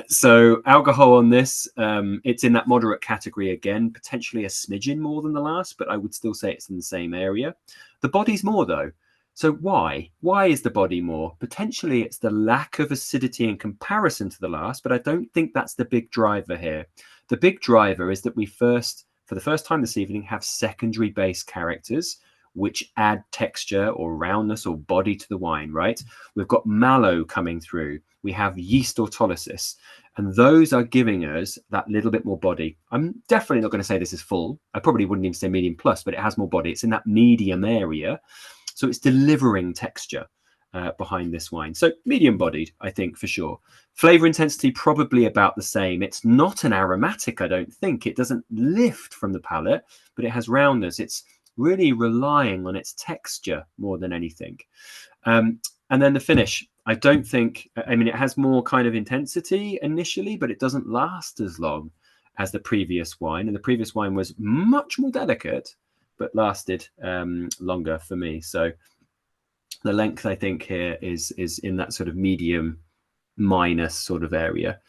So alcohol on this, it's in that moderate category again, potentially a smidgen more than the last, but I would still say it's in the same area. The body's more though. So why is the body more? Potentially it's the lack of acidity in comparison to the last, but I don't think that's the big driver here. The big driver is that we for the first time this evening, have secondary base characters which add texture or roundness or body to the wine, right? We've got mallow coming through. We have yeast autolysis, and those are giving us that little bit more body. I'm definitely not going to say this is full. I probably wouldn't even say medium plus, but it has more body. It's in that medium area. So it's delivering texture behind this wine. So medium bodied, I think, for sure. Flavor intensity, probably about the same. It's not an aromatic, I don't think. It doesn't lift from the palate, but it has roundness. It's really relying on its texture more than anything. And then the finish, I don't think, I mean, it has more kind of intensity initially, but it doesn't last as long as the previous wine. And the previous wine was much more delicate, but lasted longer for me. So the length, I think, here is in that sort of medium minus sort of area.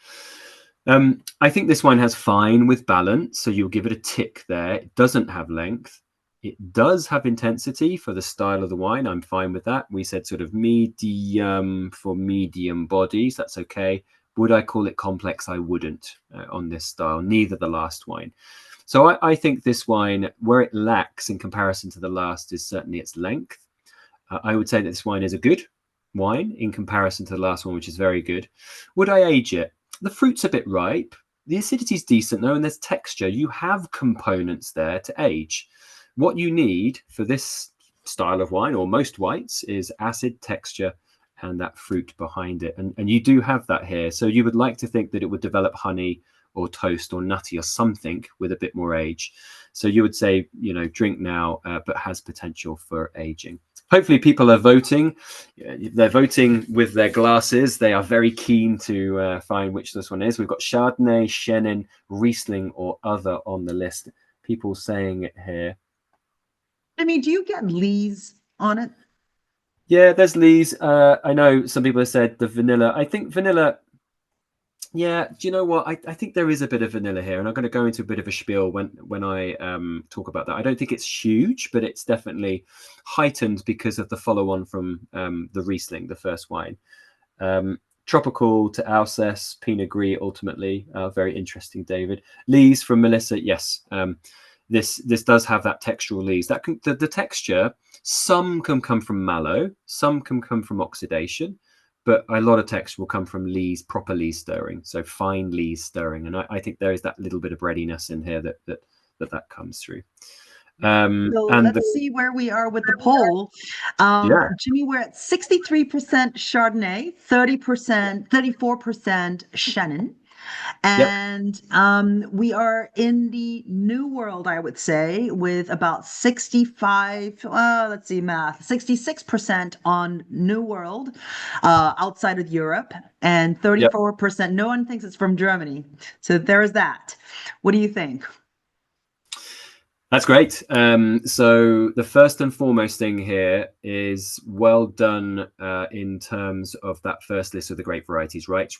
I think this wine has fine with balance, so you'll give it a tick there. It doesn't have length. It does have intensity for the style of the wine. I'm fine with that. We said sort of medium for medium bodies. That's okay. Would I call it complex? I wouldn't on this style, neither the last wine. So I think this wine, where it lacks in comparison to the last, is certainly its length. I would say that this wine is a good wine in comparison to the last one, which is very good. Would I age it? The fruit's a bit ripe. The acidity's decent though, and there's texture. You have components there to age. What you need for this style of wine, or most whites, is acid, texture, and that fruit behind it. And you do have that here. So you would like to think that it would develop honey or toast or nutty or something with a bit more age. So you would say, you know, drink now, but has potential for aging. Hopefully people are voting. They're voting with their glasses. They are very keen to find which this one is. We've got Chardonnay, Chenin, Riesling, or other on the list. People saying it here. I mean, do you get Lees on it? Yeah, there's Lees. I know some people have said the vanilla. I think vanilla. Yeah, do you know what? I think there is a bit of vanilla here, and I'm going to go into a bit of a spiel when I talk about that. I don't think it's huge, but it's definitely heightened because of the follow-on from the Riesling, the first wine. Tropical to Alsace, Pinot Gris, ultimately. Very interesting, David. Lees from Melissa, yes. This does have that textural lees. That the texture, some can come from mallow, some can come from oxidation, but a lot of texture will come from lees, proper lees stirring, so fine lees stirring. And I think there is that little bit of breadiness in here that comes through. So and let's see where we are with the poll. Yeah. Jimmy, we're at 63% Chardonnay, 34% Chenin. And we are in the New World, I would say, with about 66% on New World outside of Europe, and 34%. No one thinks it's from Germany. So there's that. What do you think? That's great. So the first and foremost thing here is well done in terms of that first list of the grape varieties, right?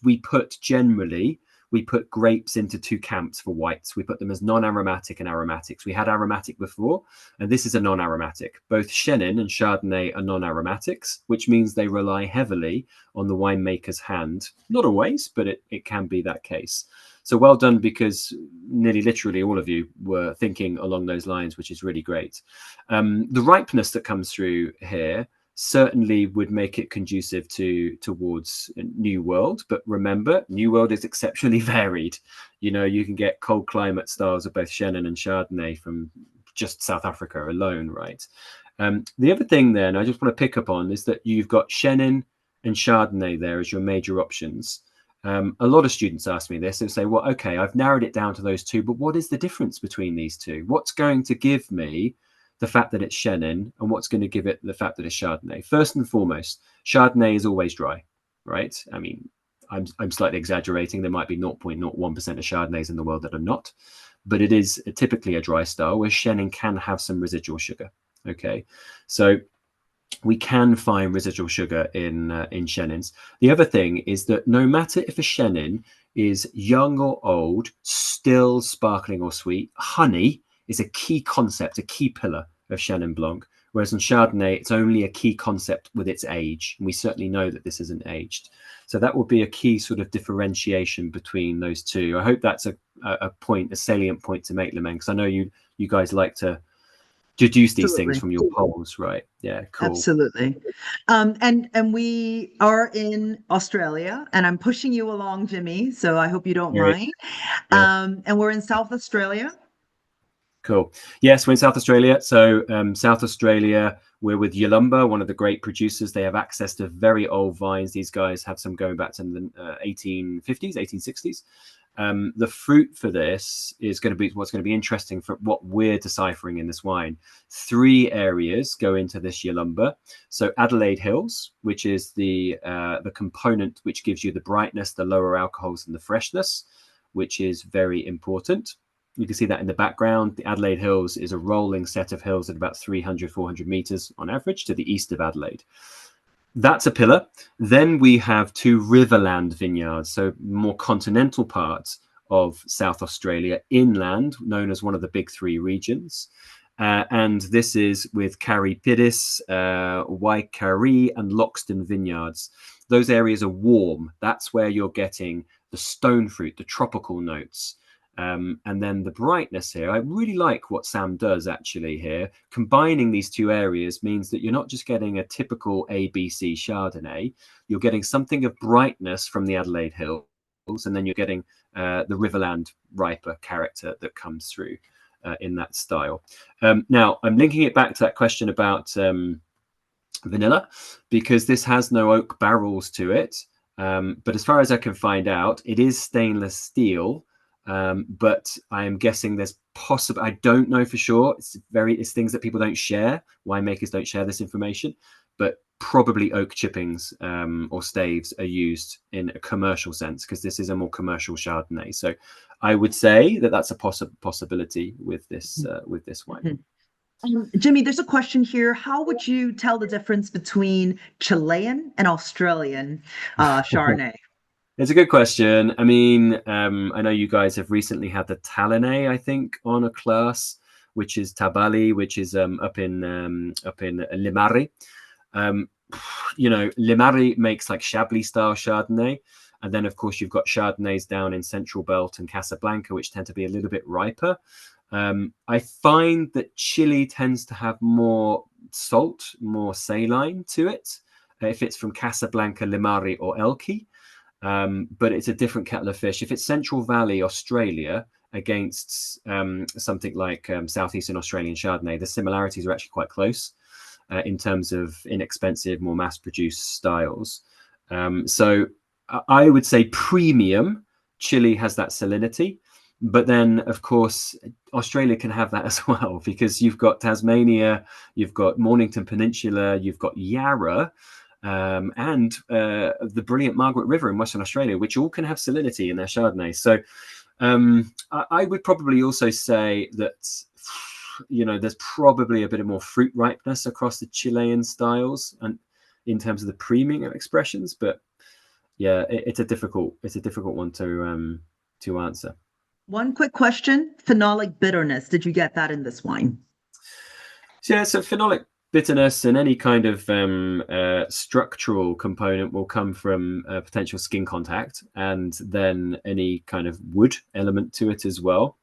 We put grapes into two camps for whites. We put them as non-aromatic and aromatics. We had aromatic before, and this is a non-aromatic. Both Chenin and Chardonnay are non-aromatics, which means they rely heavily on the winemaker's hand. Not always, but it can be that case. So well done, because nearly literally all of you were thinking along those lines, which is really great. The ripeness that comes through here certainly would make it conducive towards New World. But remember, New World is exceptionally varied. You know, you can get cold climate styles of both Chenin and Chardonnay from just South Africa alone, right? The other thing then I just want to pick up on is that you've got Chenin and Chardonnay there as your major options. A lot of students ask me this and say, well, okay, I've narrowed it down to those two, but what is the difference between these two? What's going to give me the fact that it's Chenin and what's going to give it the fact that it's Chardonnay. First and foremost, Chardonnay is always dry, right? I mean, I'm slightly exaggerating. There might be 0.01% of Chardonnays in the world that are not, but it is typically a dry style where Chenin can have some residual sugar. Okay, so we can find residual sugar in Chenins. The other thing is that no matter if a Chenin is young or old, still sparkling or sweet, honey is a key concept, a key pillar of Chenin Blanc. Whereas in Chardonnay, it's only a key concept with its age. And we certainly know that this isn't aged. So that would be a key sort of differentiation between those two. I hope that's a point, a salient point to make, Lemang, because I know you guys like to deduce these things from your polls, right? Yeah, cool. Absolutely. And we are in Australia, and I'm pushing you along, Jimmy, so I hope you don't mind. Yeah. And we're in South Australia. Cool. Yes, we're in South Australia. So South Australia, we're with Yalumba, one of the great producers. They have access to very old vines. These guys have some going back to the 1850s, 1860s. The fruit for this is going to be what's going to be interesting for what we're deciphering in this wine. 3 areas go into this Yalumba. So Adelaide Hills, which is the component which gives you the brightness, the lower alcohols, and the freshness, which is very important. You can see that in the background. The Adelaide Hills is a rolling set of hills at about 300, 400 meters on average to the east of Adelaide. That's a pillar. Then we have 2 riverland vineyards, so more continental parts of South Australia, inland, known as one of the big 3 regions. And this is with Carripiris, Waikari, and Loxton vineyards. Those areas are warm. That's where you're getting the stone fruit, the tropical notes. And then the brightness here, I really like what Sam does actually here. Combining these 2 areas means that you're not just getting a typical ABC Chardonnay, you're getting something of brightness from the Adelaide Hills, and then you're getting the Riverland riper character that comes through in that style. Now, I'm linking it back to that question about vanilla, because this has no oak barrels to it. But as far as I can find out, it is stainless steel. But I am guessing there's possible. I don't know for sure. It's things that people don't share. Winemakers don't share this information, but probably oak chippings or staves are used in a commercial sense, because this is a more commercial Chardonnay. So I would say that that's a possibility with this wine. Jimmy, there's a question here. How would you tell the difference between Chilean and Australian Chardonnay? It's a good question. I mean, I know you guys have recently had the Talenay, I think, on a class, which is Tabali, which is up in Limari. You know, Limari makes like Chablis style Chardonnay, and then of course you've got Chardonnays down in Central Belt and Casablanca, which tend to be a little bit riper. I find that Chile tends to have more salt, more saline to it, if it's from Casablanca, Limari, or Elqui. But it's a different kettle of fish. If it's Central Valley, Australia, against something like Southeastern Australian Chardonnay, the similarities are actually quite close in terms of inexpensive, more mass-produced styles. So I would say premium, Chile has that salinity. But then, of course, Australia can have that as well, because you've got Tasmania, you've got Mornington Peninsula, you've got Yarra, and the brilliant Margaret River in Western Australia, which all can have salinity in their Chardonnay. So I would probably also say that, you know, there's probably a bit of more fruit ripeness across the Chilean styles and in terms of the premium expressions. But yeah, it's a difficult one to answer. One quick question: phenolic bitterness. Did you get that in this wine? Yeah, so phenolic bitterness and any kind of structural component will come from potential skin contact, and then any kind of wood element to it as well,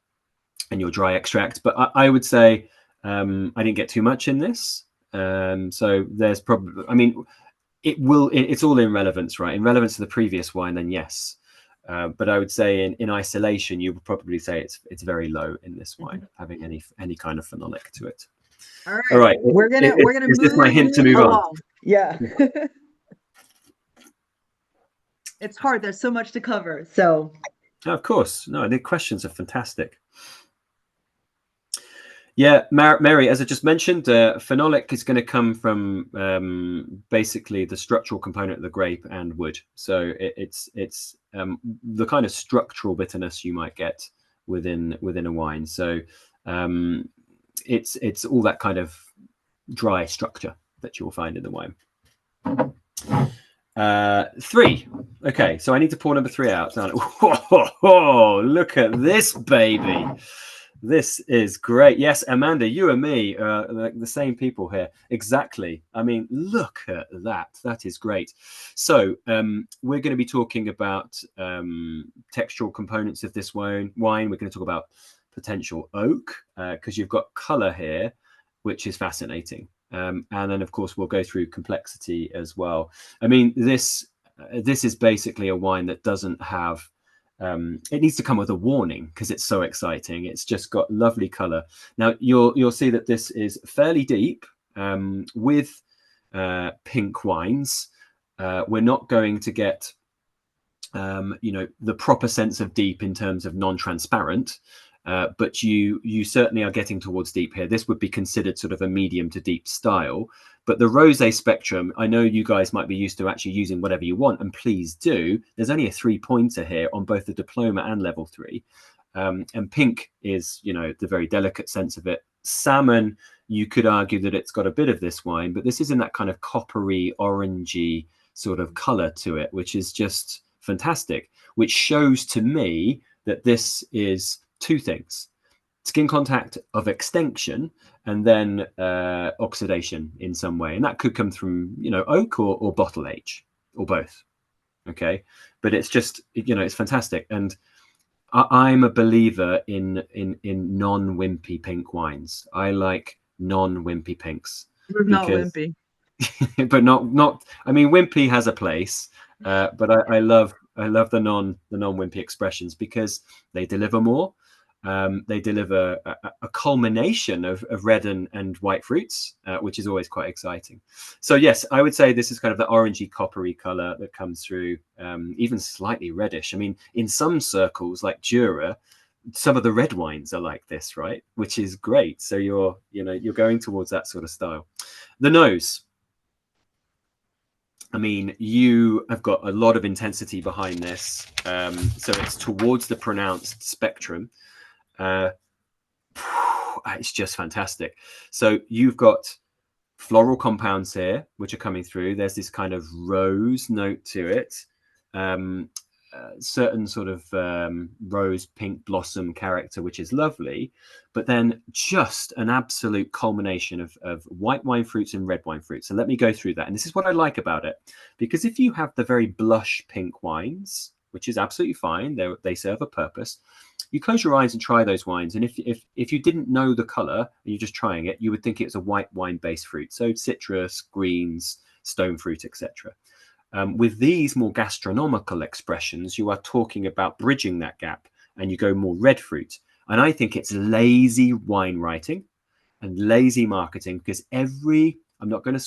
and your dry extract. But I would say I didn't get too much in this. So there's probably, I mean, it's all in relevance, right? In relevance to the previous wine, then yes. But I would say in isolation, you would probably say it's very low in this wine, having any kind of phenolic to it. All right. We're gonna is this my hint to move along. on? Yeah. It's hard. There's so much to cover. So of course, no, the questions are fantastic. Yeah, Mary, as I just mentioned, phenolic is going to come from basically the structural component of the grape and wood. So it's the kind of structural bitterness you might get within a wine. So it's all that kind of dry structure that you'll find in the wine. 3. Okay, so I need to pour number 3 out. Whoa, look at this baby. This is great. Yes, Amanda, you and me are like the same people here. Exactly. I mean, look at that. That is great. So we're going to be talking about textural components of this wine. We're going to talk about potential oak because you've got color here, which is fascinating. And then, of course, we'll go through complexity as well. I mean, this is basically a wine that doesn't have it needs to come with a warning because it's so exciting. It's just got lovely color. Now you'll see that this is fairly deep with pink wines. We're not going to get the proper sense of deep in terms of non-transparent, but you certainly are getting towards deep here. This would be considered sort of a medium to deep style. But the rosé spectrum, I know you guys might be used to actually using whatever you want, and please do. There's only a 3-pointer here on both the diploma and level 3. And pink is, the very delicate sense of it. Salmon, you could argue that it's got a bit of this wine, but this is in that kind of coppery, orangey sort of color to it, which is just fantastic, which shows to me that this is 2 things. Skin contact of extinction and then oxidation in some way. And that could come from, oak or bottle age or both. Okay. But it's just, it's fantastic. And I'm a believer in non-wimpy pink wines. I like non-wimpy pinks. Not wimpy. But not, I mean, wimpy has a place, but I love the non-wimpy expressions because they deliver more. They deliver a culmination of red and white fruits, which is always quite exciting. So yes, I would say this is kind of the orangey coppery color that comes through, even slightly reddish. I mean, in some circles like Jura, some of the red wines are like this, right? Which is great. So you're going towards that sort of style. The nose. I mean, you have got a lot of intensity behind this. So it's towards the pronounced spectrum. It's just fantastic. So you've got floral compounds here which are coming through. There's this kind of rose note to it, certain sort of rose pink blossom character, which is lovely, but then just an absolute culmination of white wine fruits and red wine fruits. So let me go through that. And this is what I like about it, because if you have the very blush pink wines, which is absolutely fine, they serve a purpose, you close your eyes and try those wines, and if you didn't know the color and you're just trying it, you would think it's a white wine based fruit, so citrus, greens, stone fruit, etc. With these more gastronomical expressions, you are talking about bridging that gap, and you go more red fruit. And I think it's lazy wine writing and lazy marketing, because every annoying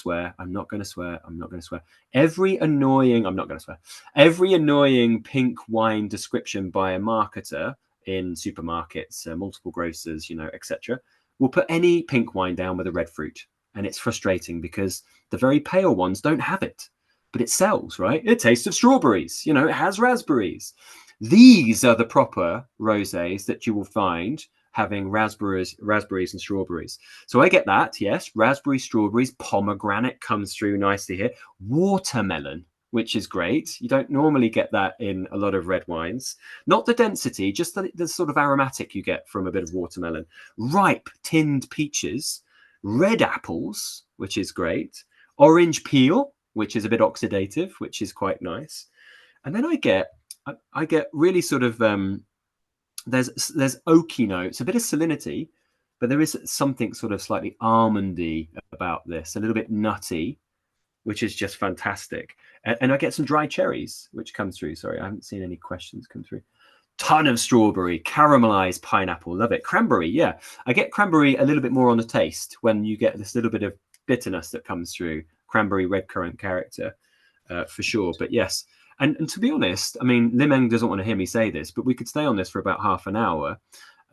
pink wine description by a marketer in supermarkets, multiple grocers, etc., will put any pink wine down with a red fruit. And it's frustrating because the very pale ones don't have it, but it sells, right? It tastes of strawberries, it has raspberries. These are the proper rosés that you will find having raspberries and strawberries. So I get that, yes, raspberry, strawberries, pomegranate comes through nicely here. Watermelon, which is great. You don't normally get that in a lot of red wines. Not the density, just the sort of aromatic you get from a bit of watermelon. Ripe tinned peaches, red apples, which is great. Orange peel, which is a bit oxidative, which is quite nice. And then I get really sort of, there's oaky notes, a bit of salinity, but there is something sort of slightly almondy about this, a little bit nutty, which is just fantastic. And I get some dry cherries, which come through. Sorry, I haven't seen any questions come through. Ton of strawberry, caramelized pineapple, love it. Cranberry, yeah. I get cranberry a little bit more on the taste when you get this little bit of bitterness that comes through. Cranberry red currant character, for sure. But yes, and to be honest, I mean, Limeng doesn't want to hear me say this, but we could stay on this for about half an hour.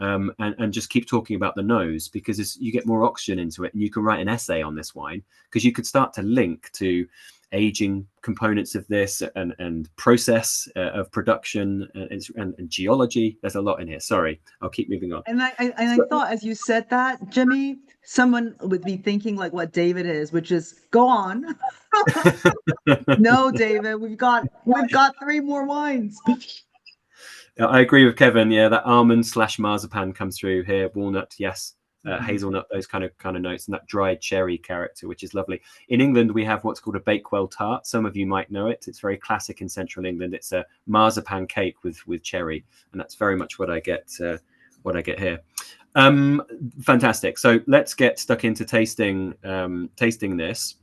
and just keep talking about the nose, because you get more oxygen into it, and you can write an essay on this wine, because you could start to link to aging components of this and process of production and geology. There's a lot in here. Sorry, I'll keep moving on. And I thought, as you said that, Jimmy, someone would be thinking like what David is, which is go on. No, David, we've got 3 more wines. I agree with Kevin. Yeah, that almond / marzipan comes through here. Walnut, yes. Hazelnut, those kind of notes, and that dried cherry character, which is lovely. In England, we have what's called a Bakewell tart. Some of you might know it. It's very classic in central England. It's a marzipan cake with cherry, and that's very much what I get here. Fantastic. So let's get stuck into tasting this.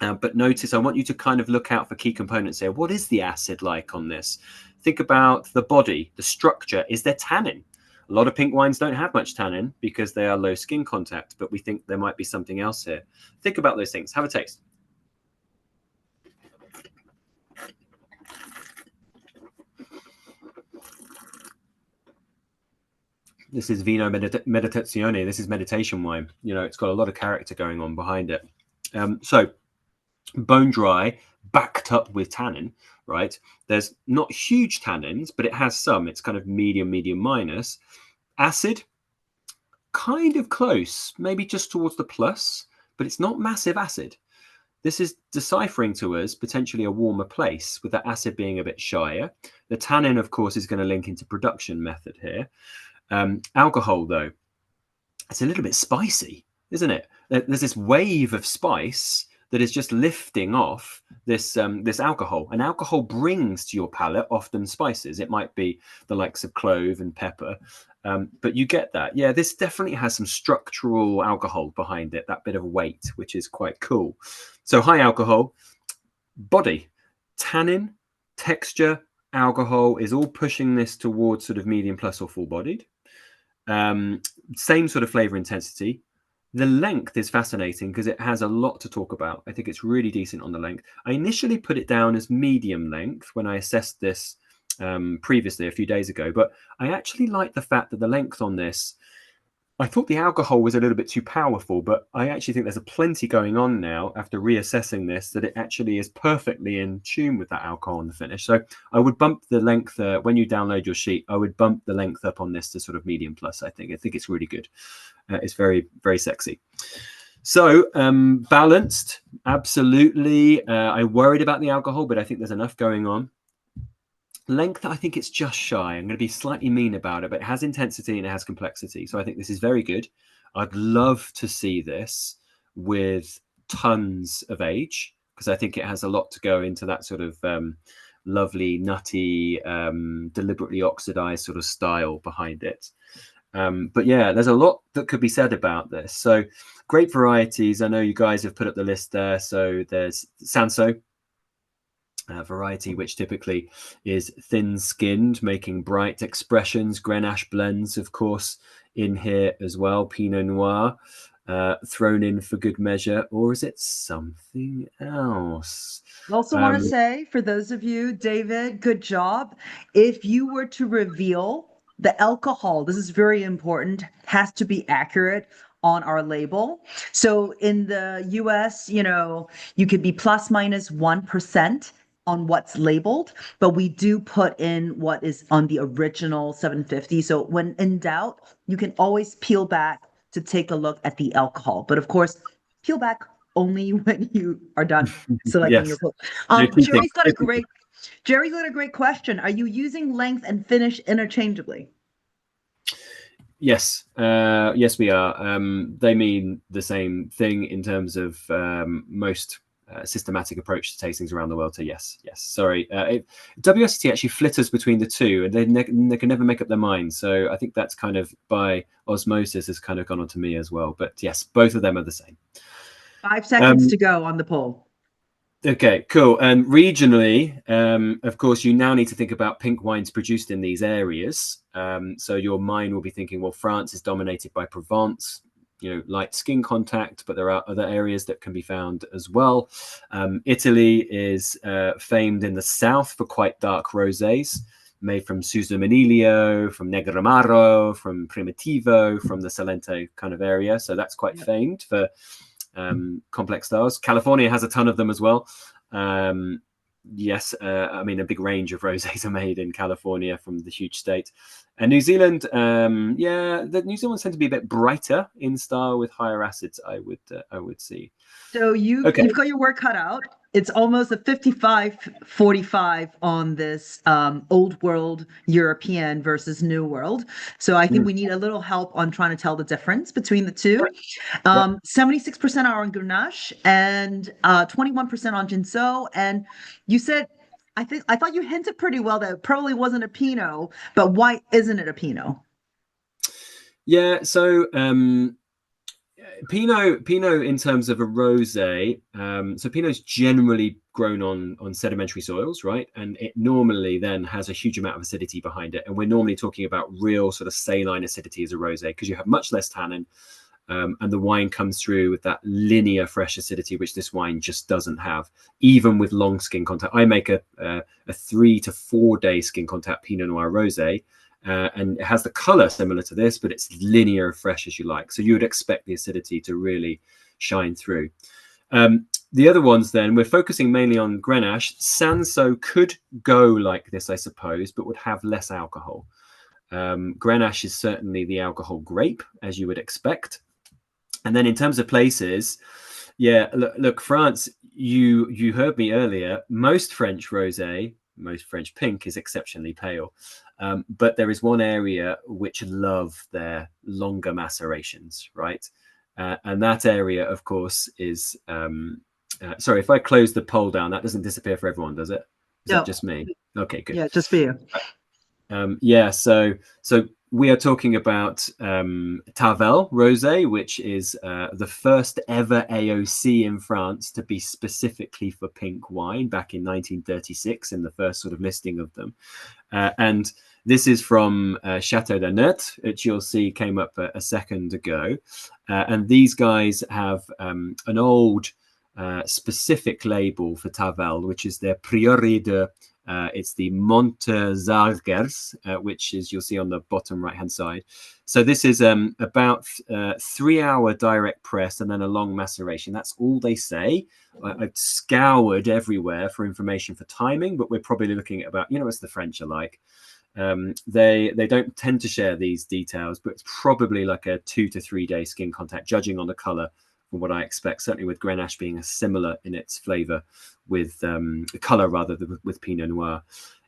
But notice, I want you to kind of look out for key components here. What is the acid like on this? Think about the body, the structure. Is there tannin? A lot of pink wines don't have much tannin because they are low skin contact, but we think there might be something else here. Think about those things. Have a taste. This is Vino Meditazione. This is meditation wine. You know, it's got a lot of character going on behind it. So bone dry, backed up with tannin, right? There's not huge tannins, but it has some. It's kind of medium minus. Acid, kind of close, maybe just towards the plus, but it's not massive acid. This is deciphering to us potentially a warmer place, with that acid being a bit shyer. The tannin, of course, is going to link into production method here. Alcohol, though, it's a little bit spicy, isn't it? There's this wave of spice that is just lifting off this alcohol. And alcohol brings to your palate often spices. It might be the likes of clove and pepper, but you get that. Yeah, this definitely has some structural alcohol behind it, that bit of weight, which is quite cool. So high alcohol, body, tannin, texture, alcohol is all pushing this towards sort of medium plus or full-bodied. Same sort of flavor intensity. The length is fascinating because it has a lot to talk about. I think it's really decent on the length. I initially put it down as medium length when I assessed this previously a few days ago, but I actually like the fact that the length on this, I thought the alcohol was a little bit too powerful, but I actually think there's a plenty going on now after reassessing this, that it actually is perfectly in tune with that alcohol on the finish. So I would bump the length, when you download your sheet, I would bump the length up on this to sort of medium plus, I think. I think it's really good. It's very, very sexy. So balanced, absolutely. I worried about the alcohol, but I think there's enough going on. Length, I think it's just shy. I'm going to be slightly mean about it, but it has intensity and it has complexity. So I think this is very good. I'd love to see this with tons of age, because I think it has a lot to go into that sort of lovely, nutty, deliberately oxidized sort of style behind it. But yeah, there's a lot that could be said about this. So great varieties. I know you guys have put up the list there. So there's Sanso. Variety which typically is thin-skinned, making bright expressions. Grenache blends, of course, in here as well. Pinot Noir thrown in for good measure, or is it something else? I also want to say, for those of you, David, good job. If you were to reveal the alcohol, this is very important, has to be accurate on our label. So in the US, you know, you could be plus minus 1% on what's labeled, but we do put in what is on the original 750. So when in doubt, you can always peel back to take a look at the alcohol. But of course, peel back only when you are done selecting your book. Jerry's got a great question. Are you using length and finish interchangeably? Yes, yes, we are. They mean the same thing in terms of most systematic approach to tastings around the world. So yes. Sorry, WSET actually flitters between the two, and they can never make up their minds. So I think that's kind of by osmosis has kind of gone on to me as well. But yes, both of them are the same. 5 seconds to go on the poll. Okay, cool. And regionally, of course, you now need to think about pink wines produced in these areas. So your mind will be thinking, well, France is dominated by Provence, you know, light skin contact, but there are other areas that can be found as well. Italy is famed in the south for quite dark rosés. made from Suso Manilio, from Negramaro, from Primitivo, from the Salento kind of area. So that's quite famed for complex styles. California has a ton of them as well. Yes, I mean, a big range of rosés are made in California from the huge state. And New Zealand, the New Zealand's tend to be a bit brighter in style with higher acids, I would see. So you've got your work cut out. It's almost a 55-45 on this old world European versus new world. So I think we need a little help on trying to tell the difference between the two. 76% are on Grenache and 21% on Ginso. And you said, I thought you hinted pretty well that it probably wasn't a Pinot, but why isn't it a Pinot? Yeah, so Pinot in terms of a rosé, so Pinot's generally grown on sedimentary soils, right? And it normally then has a huge amount of acidity behind it. And we're normally talking about real sort of saline acidity as a rosé because you have much less tannin, and the wine comes through with that linear fresh acidity, which this wine just doesn't have, even with long skin contact. I make a 3 to 4 day skin contact Pinot Noir rosé. And it has the color similar to this, but it's linear fresh as you like. So you would expect the acidity to really shine through. The other ones then, we're focusing mainly on Grenache. Cinsault could go like this, I suppose, but would have less alcohol. Grenache is certainly the alcohol grape, as you would expect. And then in terms of places, yeah, look, France, you heard me earlier, most French rosé, most French pink is exceptionally pale. But there is one area which love their longer macerations, right? And that area, of course, is... sorry, if I close the poll down, that doesn't disappear for everyone, does it? Is it just me? Okay, good. Yeah, just for you. Yeah, so we are talking about Tavel Rosé, which is the first ever AOC in France to be specifically for pink wine back in 1936 in the first sort of listing of them. And this is from Chateau d'Annert, which you'll see came up a second ago. And these guys have an old specific label for Tavel, which is their Priori de... it's the Montezargues, which is you'll see on the bottom right-hand side. So this is about 3-hour direct press and then a long maceration. That's all they say. I've scoured everywhere for information for timing, but we're probably looking at about, as the French are like. They don't tend to share these details, but it's probably like a 2 to 3 day skin contact, judging on the color from what I expect, certainly with Grenache being similar in its flavor with color rather than with Pinot Noir.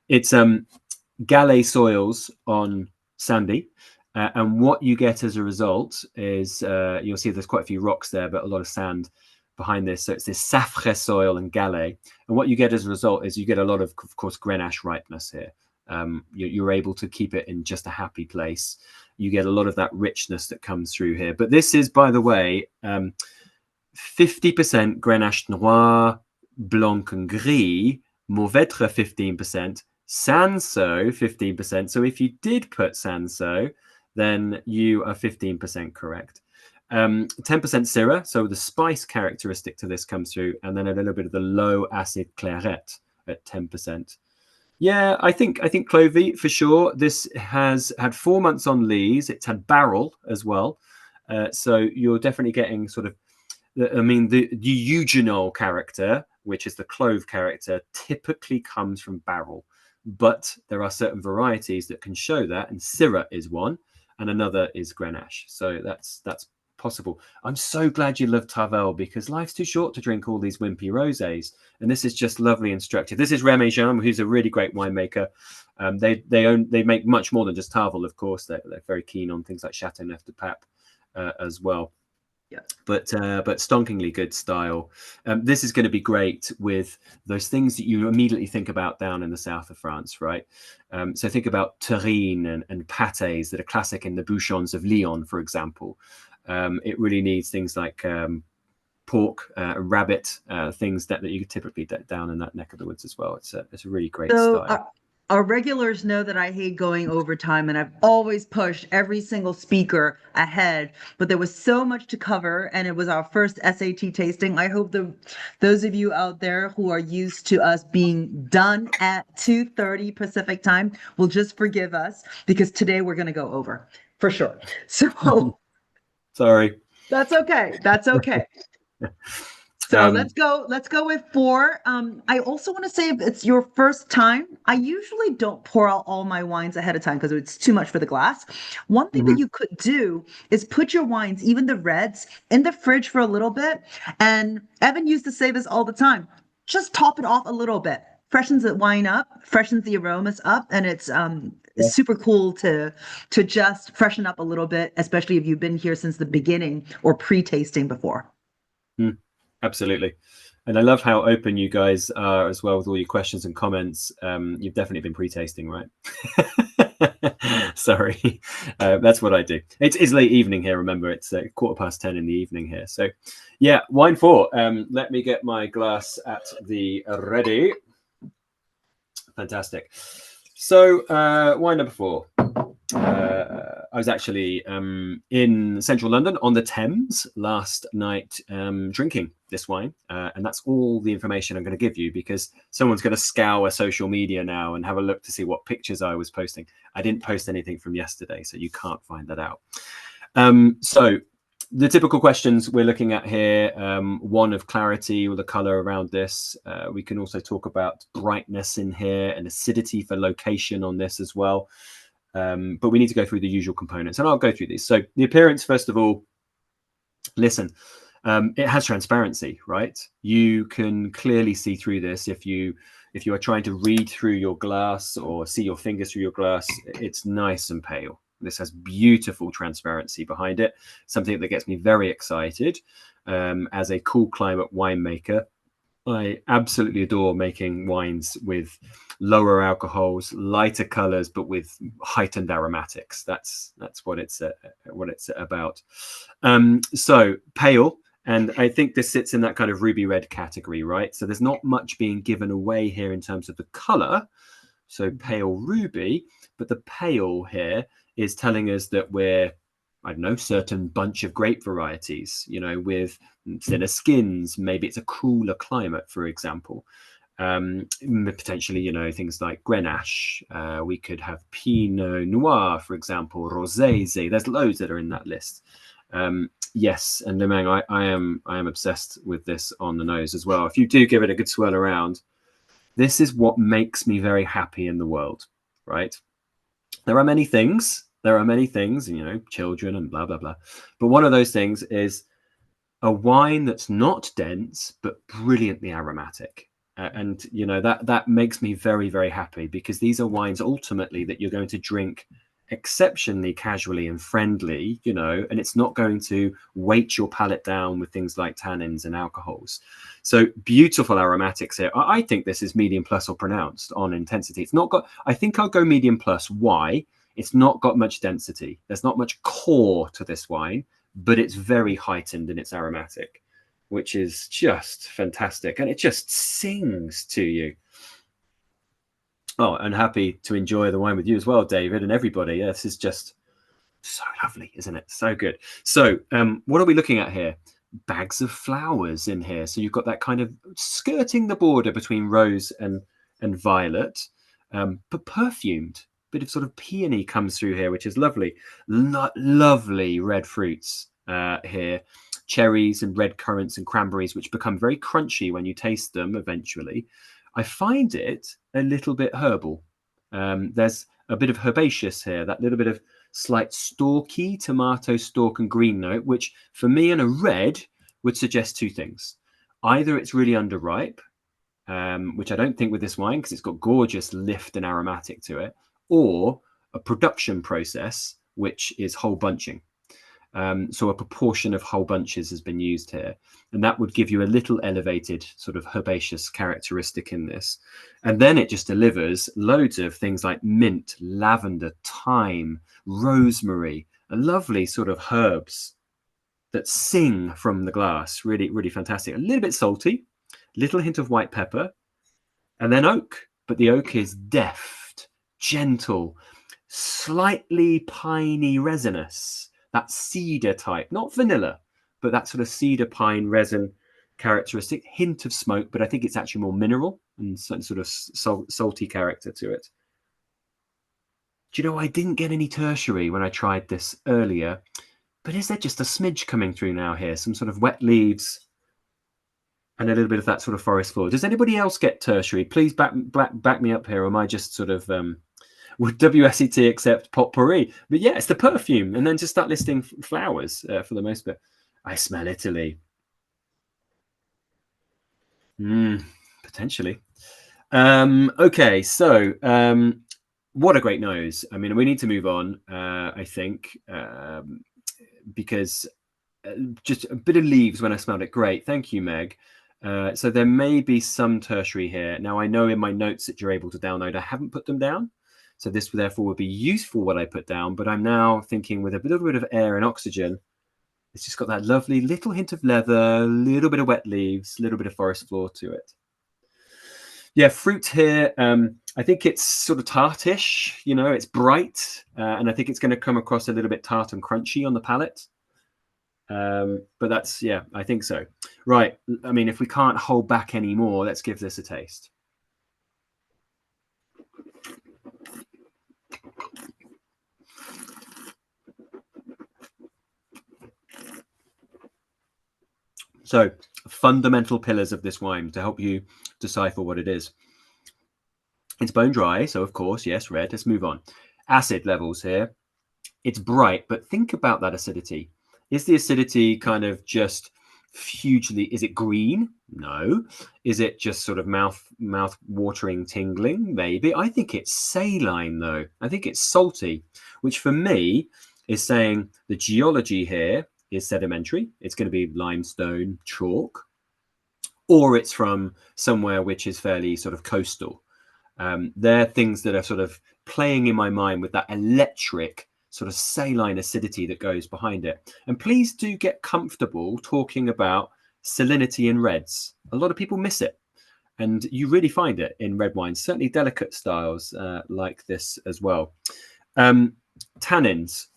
It's Gallet soils on sandy, and what you get as a result is you'll see there's quite a few rocks there, but a lot of sand behind this. So it's this Safre soil and Gallet, and what you get as a result is you get a lot of course, Grenache ripeness here. You're able to keep it in just a happy place. You get a lot of that richness that comes through here. But this is, by the way, 50% Grenache Noir, Blanc and Gris, Mourvèdre 15%, Cinsault 15%. So if you did put Cinsault, then you are 15% correct. 10% Syrah, so the spice characteristic to this comes through, and then a little bit of the low acid Clairette at 10%. Yeah, I think Clovy for sure. This has had 4 months on lees. It's had barrel as well, so you're definitely getting sort of. I mean, the eugenol character, which is the clove character, typically comes from barrel, but there are certain varieties that can show that, and Syrah is one, and another is Grenache. So that's possible. I'm so glad you love Tavel because life's too short to drink all these wimpy rosés, and this is just lovely instructive. This is Rémy Jean, who's a really great winemaker. They make much more than just Tavel, of course. They're very keen on things like Châteauneuf du Pape as well. Yeah, but stonkingly good style. This is going to be great with those things that you immediately think about down in the south of France, right? So think about terrine and pâtés that are classic in the bouchons of Lyon, for example. It really needs things like pork, rabbit, things that you typically get down in that neck of the woods as well. It's a really great style. Our regulars know that I hate going overtime, and I've always pushed every single speaker ahead. But there was so much to cover, and it was our first SAT tasting. I hope those of you out there who are used to us being done at 2:30 Pacific time will just forgive us, because today we're going to go over for sure. So Sorry. that's okay. That's okay. So let's go with 4. I also want to say, if it's your first time, I usually don't pour out all my wines ahead of time because it's too much for the glass. One thing that you could do is put your wines, even the reds, in the fridge for a little bit. And Evan used to say this all the time. Just top it off a little bit. Freshens the wine up, freshens the aromas up, and it's super cool to just freshen up a little bit, especially if you've been here since the beginning or pre-tasting before. Absolutely. And I love how open you guys are as well with all your questions and comments. You've definitely been pre-tasting, right? Sorry. That's what I do. It's late evening here. Remember, it's 10:15 in the evening here. So yeah, wine 4. Let me get my glass at the ready. Fantastic. So wine number 4. I was actually in central London on the Thames last night drinking this wine. And that's all the information I'm going to give you, because someone's going to scour social media now and have a look to see what pictures I was posting. I didn't post anything from yesterday, so you can't find that out. So the typical questions we're looking at here, one of clarity or the color around this. We can also talk about brightness in here and acidity for location on this as well. But we need to go through the usual components, and I'll go through these. So the appearance, first of all, listen, it has transparency, right? You can clearly see through this. If you are trying to read through your glass or see your fingers through your glass, it's nice and pale. This has beautiful transparency behind it, something that gets me very excited. As a cool climate winemaker, I absolutely adore making wines with lower alcohols, lighter colors, but with heightened aromatics. That's what it's about. So pale, and I think this sits in that kind of ruby red category, right? So there's not much being given away here in terms of the color. So pale ruby, but the pale here is telling us that we're, I don't know, certain bunch of grape varieties, you know, with thinner skins. Maybe it's a cooler climate, for example. Potentially, you know, things like Grenache. We could have Pinot Noir, for example, Rosé. There's loads that are in that list. Yes, and Lemang, I am obsessed with this on the nose as well. If you do give it a good swirl around, this is what makes me very happy in the world, right? There are many things, you know, children and blah, blah, blah. But one of those things is a wine that's not dense, but brilliantly aromatic. And, you know, that makes me very, very happy, because these are wines ultimately that you're going to drink exceptionally casually and friendly, you know, and it's not going to weight your palate down with things like tannins and alcohols. So beautiful aromatics here. I think this is medium plus or pronounced on intensity. It's not got, I think I'll go medium plus. Why? It's not got much density. There's not much core to this wine, but it's very heightened in its aromatic, which is just fantastic. And it just sings to you. Oh, and happy to enjoy the wine with you as well, David, and everybody. Yeah, this is just so lovely, isn't it? So good. So what are we looking at here? Bags of flowers in here. So you've got that kind of skirting the border between rose and violet, but perfumed. Bit of sort of peony comes through here, which is lovely. Lovely red fruits here. Cherries and red currants and cranberries, which become very crunchy when you taste them eventually. I find it a little bit herbal. There's a bit of herbaceous here, that little bit of slight stalky tomato stalk and green note, which for me in a red would suggest two things. Either it's really underripe, which I don't think with this wine, because it's got gorgeous lift and aromatic to it, or a production process, which is whole bunching. So a proportion of whole bunches has been used here, and that would give you a little elevated sort of herbaceous characteristic in this. And then it just delivers loads of things like mint, lavender, thyme, rosemary, a lovely sort of herbs that sing from the glass. Really, really fantastic. A little bit salty, little hint of white pepper, and then oak. But the oak is deft. gentle, slightly piney resinous, that cedar type, not vanilla, but that sort of cedar pine resin characteristic, hint of smoke, but I think it's actually more mineral and some sort of salty character to it. Do you know, I didn't get any tertiary when I tried this earlier, but is there just a smidge coming through now here? Some sort of wet leaves and a little bit of that sort of forest floor. Does anybody else get tertiary? Please back me up here, or am I just sort of would WSET accept potpourri? But yeah, it's the perfume, and then just start listing flowers for the most part. I smell Italy. Potentially. Okay, so what a great nose. I mean, we need to move on, I think, because just a bit of leaves when I smelled it. Great. Thank you, Meg. So there may be some tertiary here. Now, I know in my notes that you're able to download, I haven't put them down. So this therefore would be useful what I put down, but I'm now thinking with a little bit of air and oxygen, it's just got that lovely little hint of leather, a little bit of wet leaves, a little bit of forest floor to it. Yeah, fruit here, I think it's sort of tartish, you know, it's bright, and I think it's going to come across a little bit tart and crunchy on the palate. But that's, yeah, I think so. Right, I mean, if we can't hold back anymore, let's give this a taste. So, fundamental pillars of this wine to help you decipher what it is. It's bone dry, so of course, yes, red. Let's move on. Acid levels here. It's bright, but think about that acidity. Is the acidity kind of just hugely, is it green? No. Is it just sort of mouth watering tingling? Maybe. I think it's saline though. I think it's salty, which for me is saying the geology here is sedimentary. It's going to be limestone, chalk, or it's from somewhere which is fairly sort of coastal. They're things that are sort of playing in my mind with that electric sort of saline acidity that goes behind it. And please do get comfortable talking about salinity in reds. A lot of people miss it, and you really find it in red wines, certainly delicate styles like this as well. Tannins,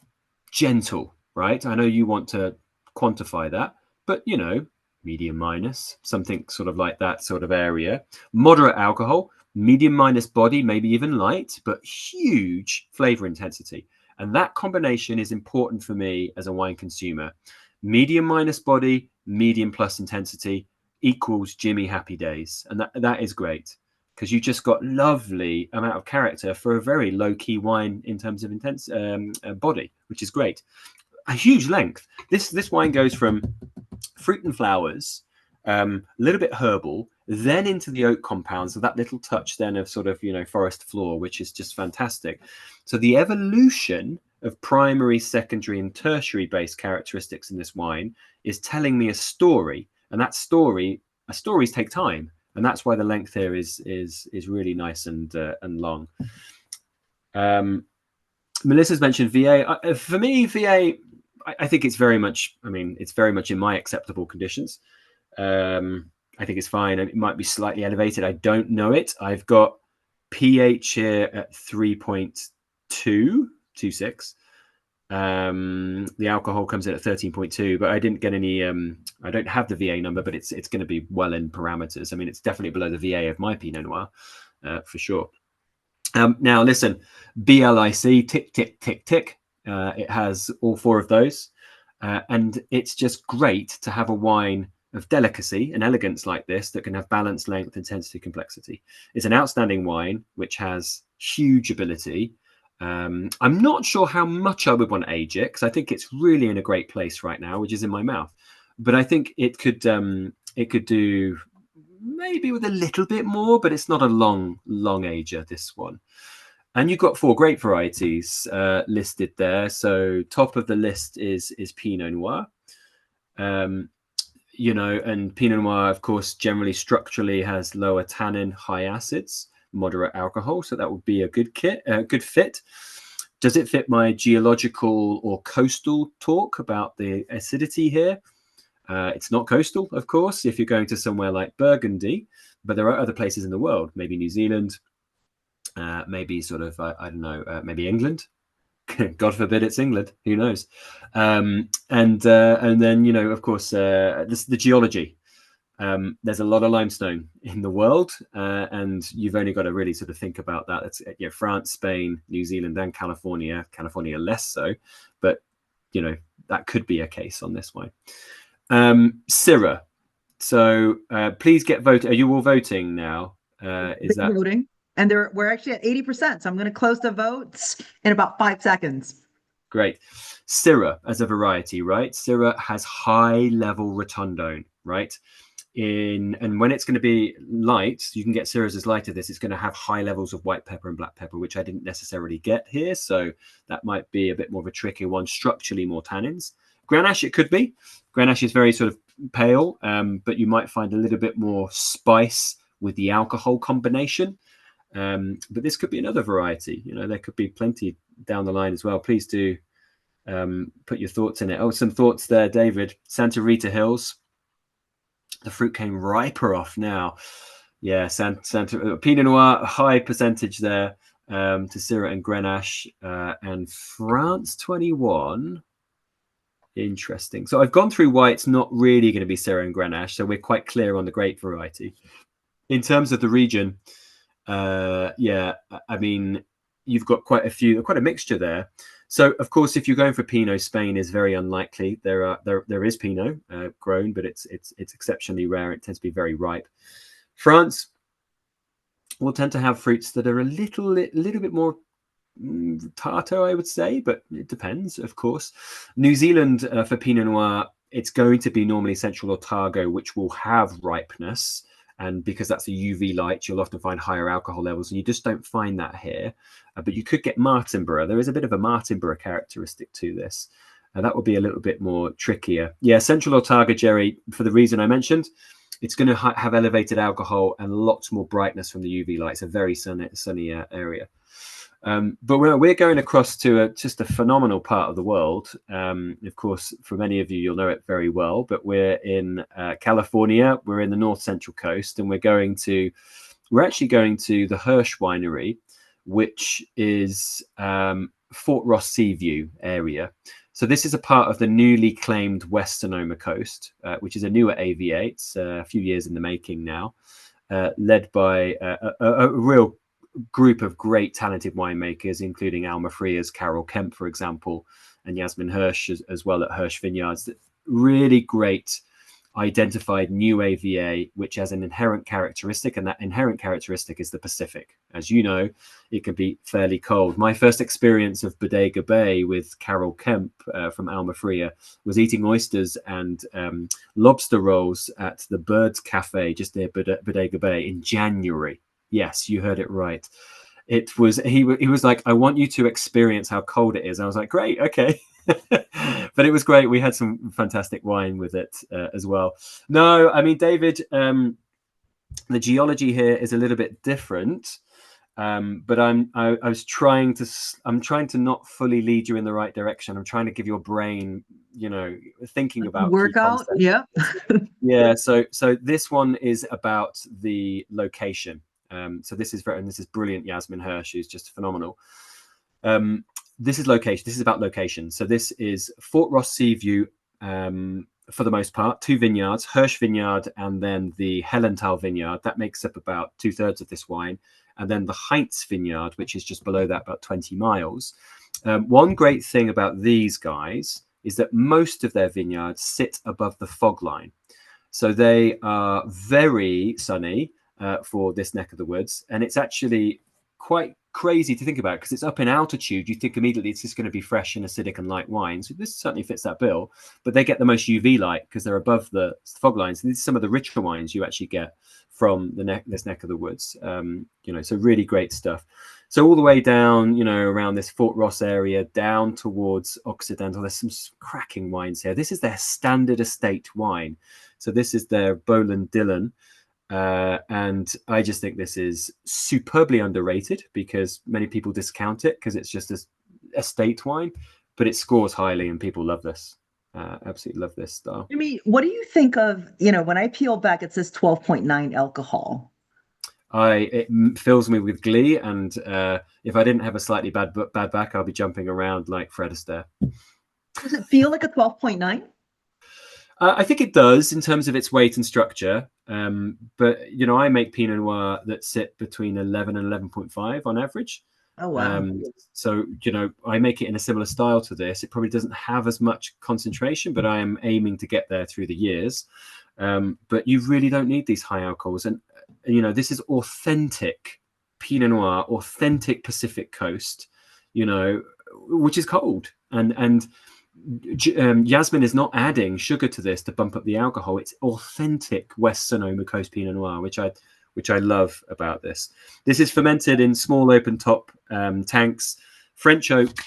gentle, right? I know you want to quantify that, but you know, medium minus, something sort of like that sort of area. Moderate alcohol, medium minus body, maybe even light, but huge flavor intensity. And that combination is important for me as a wine consumer. Medium minus body, medium plus intensity equals Jimmy happy days. And that is great, because you just got lovely amount of character for a very low key wine in terms of intense body, which is great. A huge length. This wine goes from fruit and flowers, a little bit herbal, then into the oak compounds, so that little touch then of sort of, you know, forest floor, which is just fantastic. So the evolution of primary, secondary, and tertiary based characteristics in this wine is telling me a story, and that stories take time, and that's why the length here is really nice and long. Melissa's mentioned VA. For me, VA, I think it's very much, I mean, it's very much in my acceptable conditions. I think it's fine. It might be slightly elevated. I don't know it. I've got pH here at 3.226. The alcohol comes in at 13.2, but I didn't get any, I don't have the VA number, but it's going to be well in parameters. I mean, it's definitely below the VA of my Pinot Noir, for sure. Now, listen, BLIC, tick, tick, tick, tick. It has all four of those. And it's just great to have a wine of delicacy and elegance like this that can have balance, length, intensity, complexity. It's an outstanding wine, which has huge ability. I'm not sure how much I would want to age it, because I think it's really in a great place right now, which is in my mouth. But I think it could do maybe with a little bit more, but it's not a long ager, this one. And you've got 4 grape varieties listed there. So top of the list is Pinot Noir. You know, and Pinot Noir, of course, generally structurally has lower tannin, high acids, moderate alcohol. So that would be a good fit. Does it fit my geological or coastal talk about the acidity here? It's not coastal, of course, if you're going to somewhere like Burgundy, but there are other places in the world, maybe New Zealand, maybe sort of, I don't know, maybe England. God forbid it's England. Who knows? And then, you know, of course, the geology. There's a lot of limestone in the world, and you've only got to really sort of think about that. It's, you know, France, Spain, New Zealand, and California. California less so, but you know, that could be a case on this one. Syrah. So please get voted. Are you all voting now? Is that voting? And we're actually at 80%. So I'm going to close the votes in about 5 seconds. great? Syrah as a variety, right? Syrah has high level rotundone, right? And when it's going to be light, you can get Syrahs as light as this. It's going to have high levels of white pepper and black pepper, which I didn't necessarily get here. So that might be a bit more of a tricky one. Structurally more tannins. Grenache, it could be. Grenache is very sort of pale, but you might find a little bit more spice with the alcohol combination. But this could be another variety. You know, there could be plenty down the line as well. Please do put your thoughts in it. Oh, some thoughts there, David. Santa Rita Hills. The fruit came riper off now. Yeah, Santa Pinot Noir, a high percentage there to Syrah and Grenache. And France 21. Interesting. So I've gone through why it's not really going to be Syrah and Grenache. So we're quite clear on the grape variety. In terms of the region, yeah, I mean, you've got quite a mixture there. So, of course, if you're going for Pinot, Spain is very unlikely. There is Pinot grown, but it's exceptionally rare. It tends to be very ripe. France will tend to have fruits that are a little bit more tartar, I would say, but it depends, of course. New Zealand for Pinot Noir, it's going to be normally Central Otago, which will have ripeness. And because that's a UV light, you'll often find higher alcohol levels, and you just don't find that here. But you could get Martinborough. There is a bit of a Martinborough characteristic to this. That would be a little bit more trickier. Yeah, Central Otago, Jerry, for the reason I mentioned, it's going to have elevated alcohol and lots more brightness from the UV light. It's a very sunny area. But we're going across to just a phenomenal part of the world. Of course, for many of you, you'll know it very well, but we're in California. We're in the north central coast, and we're actually going to the Hirsch Winery, which is Fort Ross Seaview area. So this is a part of the newly claimed West Sonoma coast, which is a newer AVA. It's a few years in the making now, led by a real group of great talented winemakers, including Alma Freer's Carol Kemp, for example, and Yasmin Hirsch as well at Hirsch Vineyards. Really great identified new AVA, which has an inherent characteristic, and that inherent characteristic is the Pacific. As you know, it can be fairly cold. My first experience of Bodega Bay with Carol Kemp from Alma Freer was eating oysters and lobster rolls at the Birds Cafe just near Bodega Bay in January. Yes, you heard it right. It was he was like, I want you to experience how cold it is. I was like, great, okay. But it was great. We had some fantastic wine with it as well. No, I mean, David, the geology here is a little bit different. But I'm trying to not fully lead you in the right direction. I'm trying to give your brain, you know, thinking about workout. Yeah. Yeah. So this one is about the location. So this is brilliant. Yasmin Hirsch, who's just phenomenal. This is location. This is about location. So this is Fort Ross Seaview, for the most part, 2 vineyards, Hirsch Vineyard, and then the Hellenthal Vineyard. That makes up about 2/3 of this wine. And then the Heinz Vineyard, which is just below that, about 20 miles. One great thing about these guys is that most of their vineyards sit above the fog line. So they are very sunny for this neck of the woods. And it's actually quite crazy to think about because it's up in altitude. You think immediately it's just going to be fresh and acidic and light wine. So this certainly fits that bill. But they get the most UV light because they're above the fog lines. And these are some of the richer wines you actually get from this neck of the woods. You know, so really great stuff. So all the way down, you know, around this Fort Ross area, down towards Occidental, there's some cracking wines here. This is their standard estate wine. So this is their Boland Dillon. And I just think this is superbly underrated because many people discount it because it's just this estate wine, but it scores highly and people love this. Absolutely love this style. Jimmy, what do you think of, you know, when I peel back, it says 12.9 alcohol. It fills me with glee, and if I didn't have a slightly bad back, I'll be jumping around like Fred Astaire. Does it feel like a 12.9? I think it does in terms of its weight and structure. But I make Pinot Noir that sit between 11 and 11.5 on average. Oh, wow. So I make it in a similar style to this. It probably doesn't have as much concentration, but I am aiming to get there through the years. But you really don't need these high alcohols, and this is authentic Pinot Noir, authentic Pacific Coast, which is cold, and Yasmin is not adding sugar to this to bump up the alcohol. It's authentic West Sonoma Coast Pinot Noir, which I love about this. This is fermented in small open top tanks, French oak,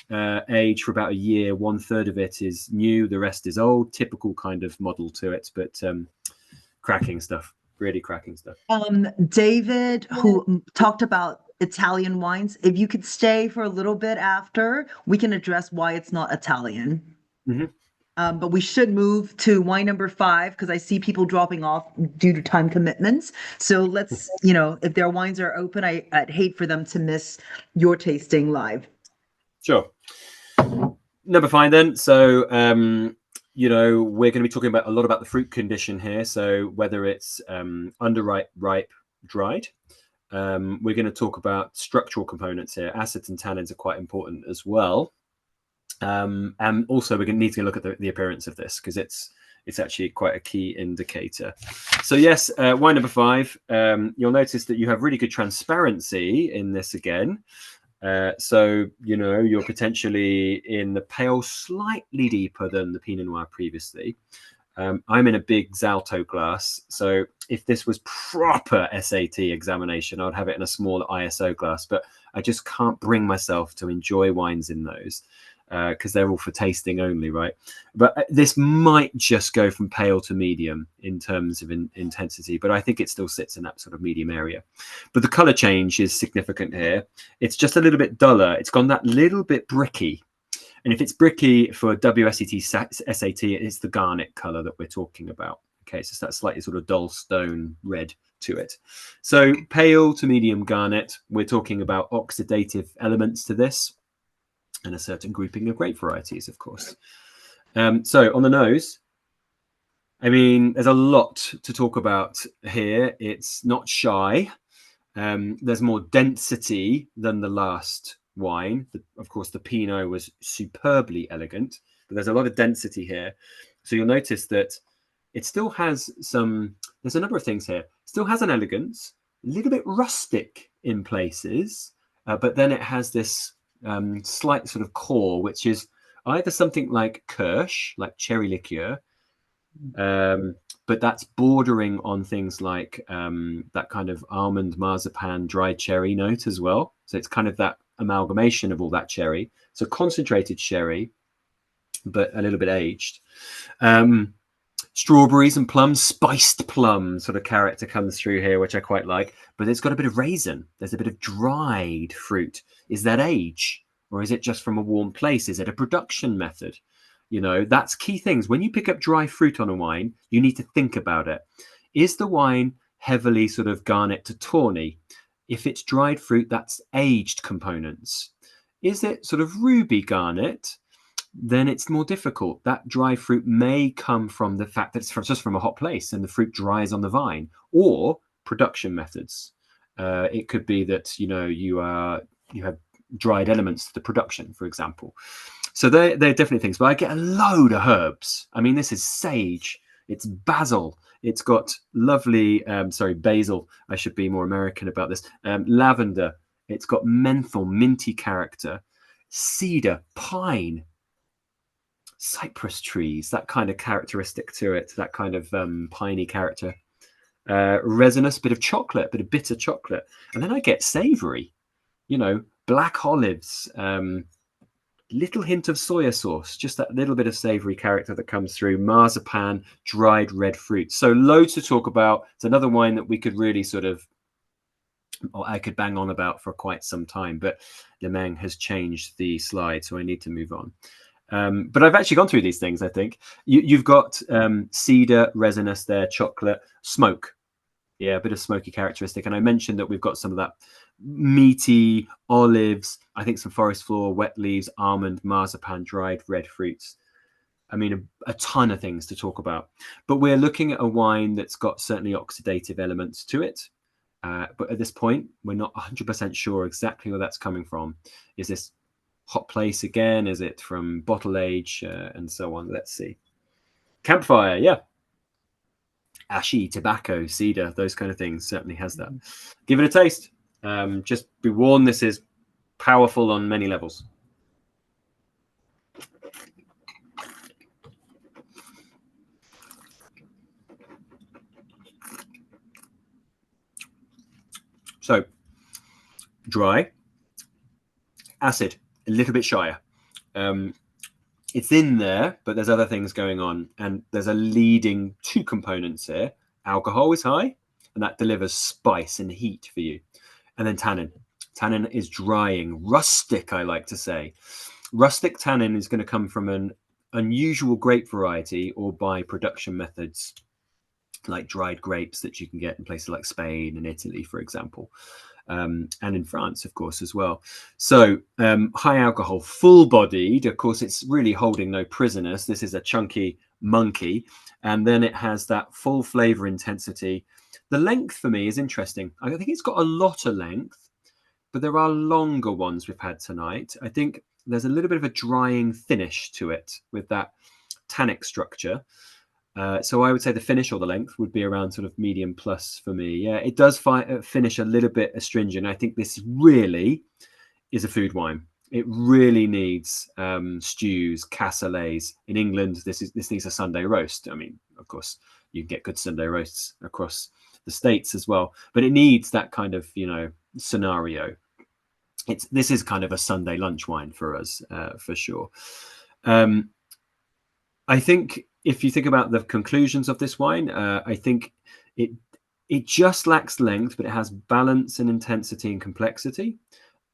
aged for about a year. 1/3 of it is new, the rest is old. Typical kind of model to it, but cracking stuff, really cracking stuff. David, who talked about Italian wines, if you could stay for a little bit after, we can address why it's not Italian. Mm-hmm. But we should move to wine number 5 because I see people dropping off due to time commitments. So let's, if their wines are open, I'd hate for them to miss your tasting live. Sure. Number 5 then. So, we're going to be talking a lot about the fruit condition here. So whether it's underripe, ripe, dried. We're going to talk about structural components here. Acids and tannins are quite important as well. And also we're going to need to look at the appearance of this because it's actually quite a key indicator. So yes, wine number 5. You'll notice that you have really good transparency in this again. So you're potentially in the pale slightly deeper than the Pinot Noir previously. I'm in a big Zalto glass, so if this was proper SAT examination, I would have it in a smaller ISO glass, but I just can't bring myself to enjoy wines in those because they're all for tasting only, right? But this might just go from pale to medium in terms of intensity, but I think it still sits in that sort of medium area. But the color change is significant here. It's just a little bit duller. It's gone that little bit bricky. And if it's bricky for WSET SAT, it's the garnet color that we're talking about. Okay, so it's that slightly sort of dull stone red to it. So pale to medium garnet, we're talking about oxidative elements to this and a certain grouping of grape varieties, of course. So on the nose, I mean, there's a lot to talk about here. It's not shy. There's more density than the last wine. Of course, the Pinot was superbly elegant, but there's a lot of density here. So you'll notice that it still has there's a number of things here. It still has an elegance, a little bit rustic in places, but then it has this slight sort of core, which is either something like Kirsch, like cherry liqueur, but that's bordering on things like that kind of almond, marzipan, dried cherry note as well. So it's kind of that amalgamation of all that cherry. So concentrated sherry, but a little bit aged. Strawberries and plums, spiced plum sort of character comes through here, which I quite like. But it's got a bit of raisin. There's a bit of dried fruit. Is that age? Or is it just from a warm place? Is it a production method? That's key things. When you pick up dry fruit on a wine, you need to think about it. Is the wine heavily sort of garnet to tawny? If it's dried fruit, that's aged components. Is it sort of ruby garnet? Then it's more difficult. That dry fruit may come from the fact that it's just from a hot place and the fruit dries on the vine, or production methods. It could be that you have dried elements to the production, for example. So they're definitely things. But I get a load of herbs. I mean, this is sage. It's basil. It's got lovely, basil. I should be more American about this. Lavender. It's got menthol, minty character. Cedar, pine, cypress trees, that kind of characteristic to it, that kind of piney character. Resinous, bit of chocolate, bit of bitter chocolate. And then I get savory, black olives, little hint of soya sauce, just that little bit of savory character that comes through. Marzipan, dried red fruit. So loads to talk about. It's another wine that we could really I could bang on about for quite some time, but Lemang has changed the slide, so I need to move on. But I've actually gone through these things, I think. You've got cedar, resinous there, chocolate, smoke. Yeah, a bit of smoky characteristic. And I mentioned that we've got some of that meaty olives, I think some forest floor, wet leaves, almond, marzipan, dried red fruits. I mean, a ton of things to talk about. But we're looking at a wine that's got certainly oxidative elements to it. But at this point, we're not 100% sure exactly where that's coming from. Is this hot place again? Is it from bottle age and so on? Let's see. Campfire, yeah. Ashy, tobacco, cedar, those kind of things certainly has that. Give it a taste. Just be warned, this is powerful on many levels. So, dry, acid, a little bit shyer. It's in there, but there's other things going on. And there's a leading two components here. Alcohol is high, and that delivers spice and heat for you. And then tannin. Tannin is drying, rustic, I like to say. Rustic tannin is going to come from an unusual grape variety or by production methods like dried grapes that you can get in places like Spain and Italy, for example. And in France, of course, as well. So high alcohol, full-bodied. Of course, it's really holding no prisoners. This is a chunky monkey. And then it has that full flavor intensity. The length for me is interesting. I think it's got a lot of length, but there are longer ones we've had tonight. I think there's a little bit of a drying finish to it with that tannic structure. So I would say the finish or the length would be around sort of medium plus for me. Yeah, it does finish a little bit astringent. I think this really is a food wine. It really needs stews, cassoulets. In England, this needs a Sunday roast. I mean, of course, you can get good Sunday roasts across the States as well, but it needs that kind of, scenario. This is kind of a Sunday lunch wine for us, for sure. I think if you think about the conclusions of this wine, I think it just lacks length, but it has balance and intensity and complexity.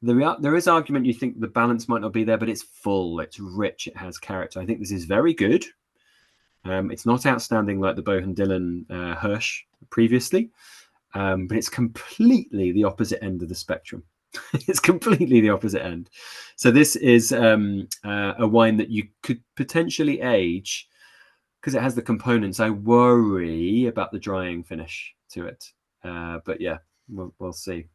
There is argument you think the balance might not be there, but it's full, it's rich, it has character. I think this is very good. It's not outstanding like the Bohan-Dylan Hirsch previously, but it's completely the opposite end of the spectrum. It's completely the opposite end. So this is a wine that you could potentially age because it has the components. I worry about the drying finish to it. But yeah, we'll see.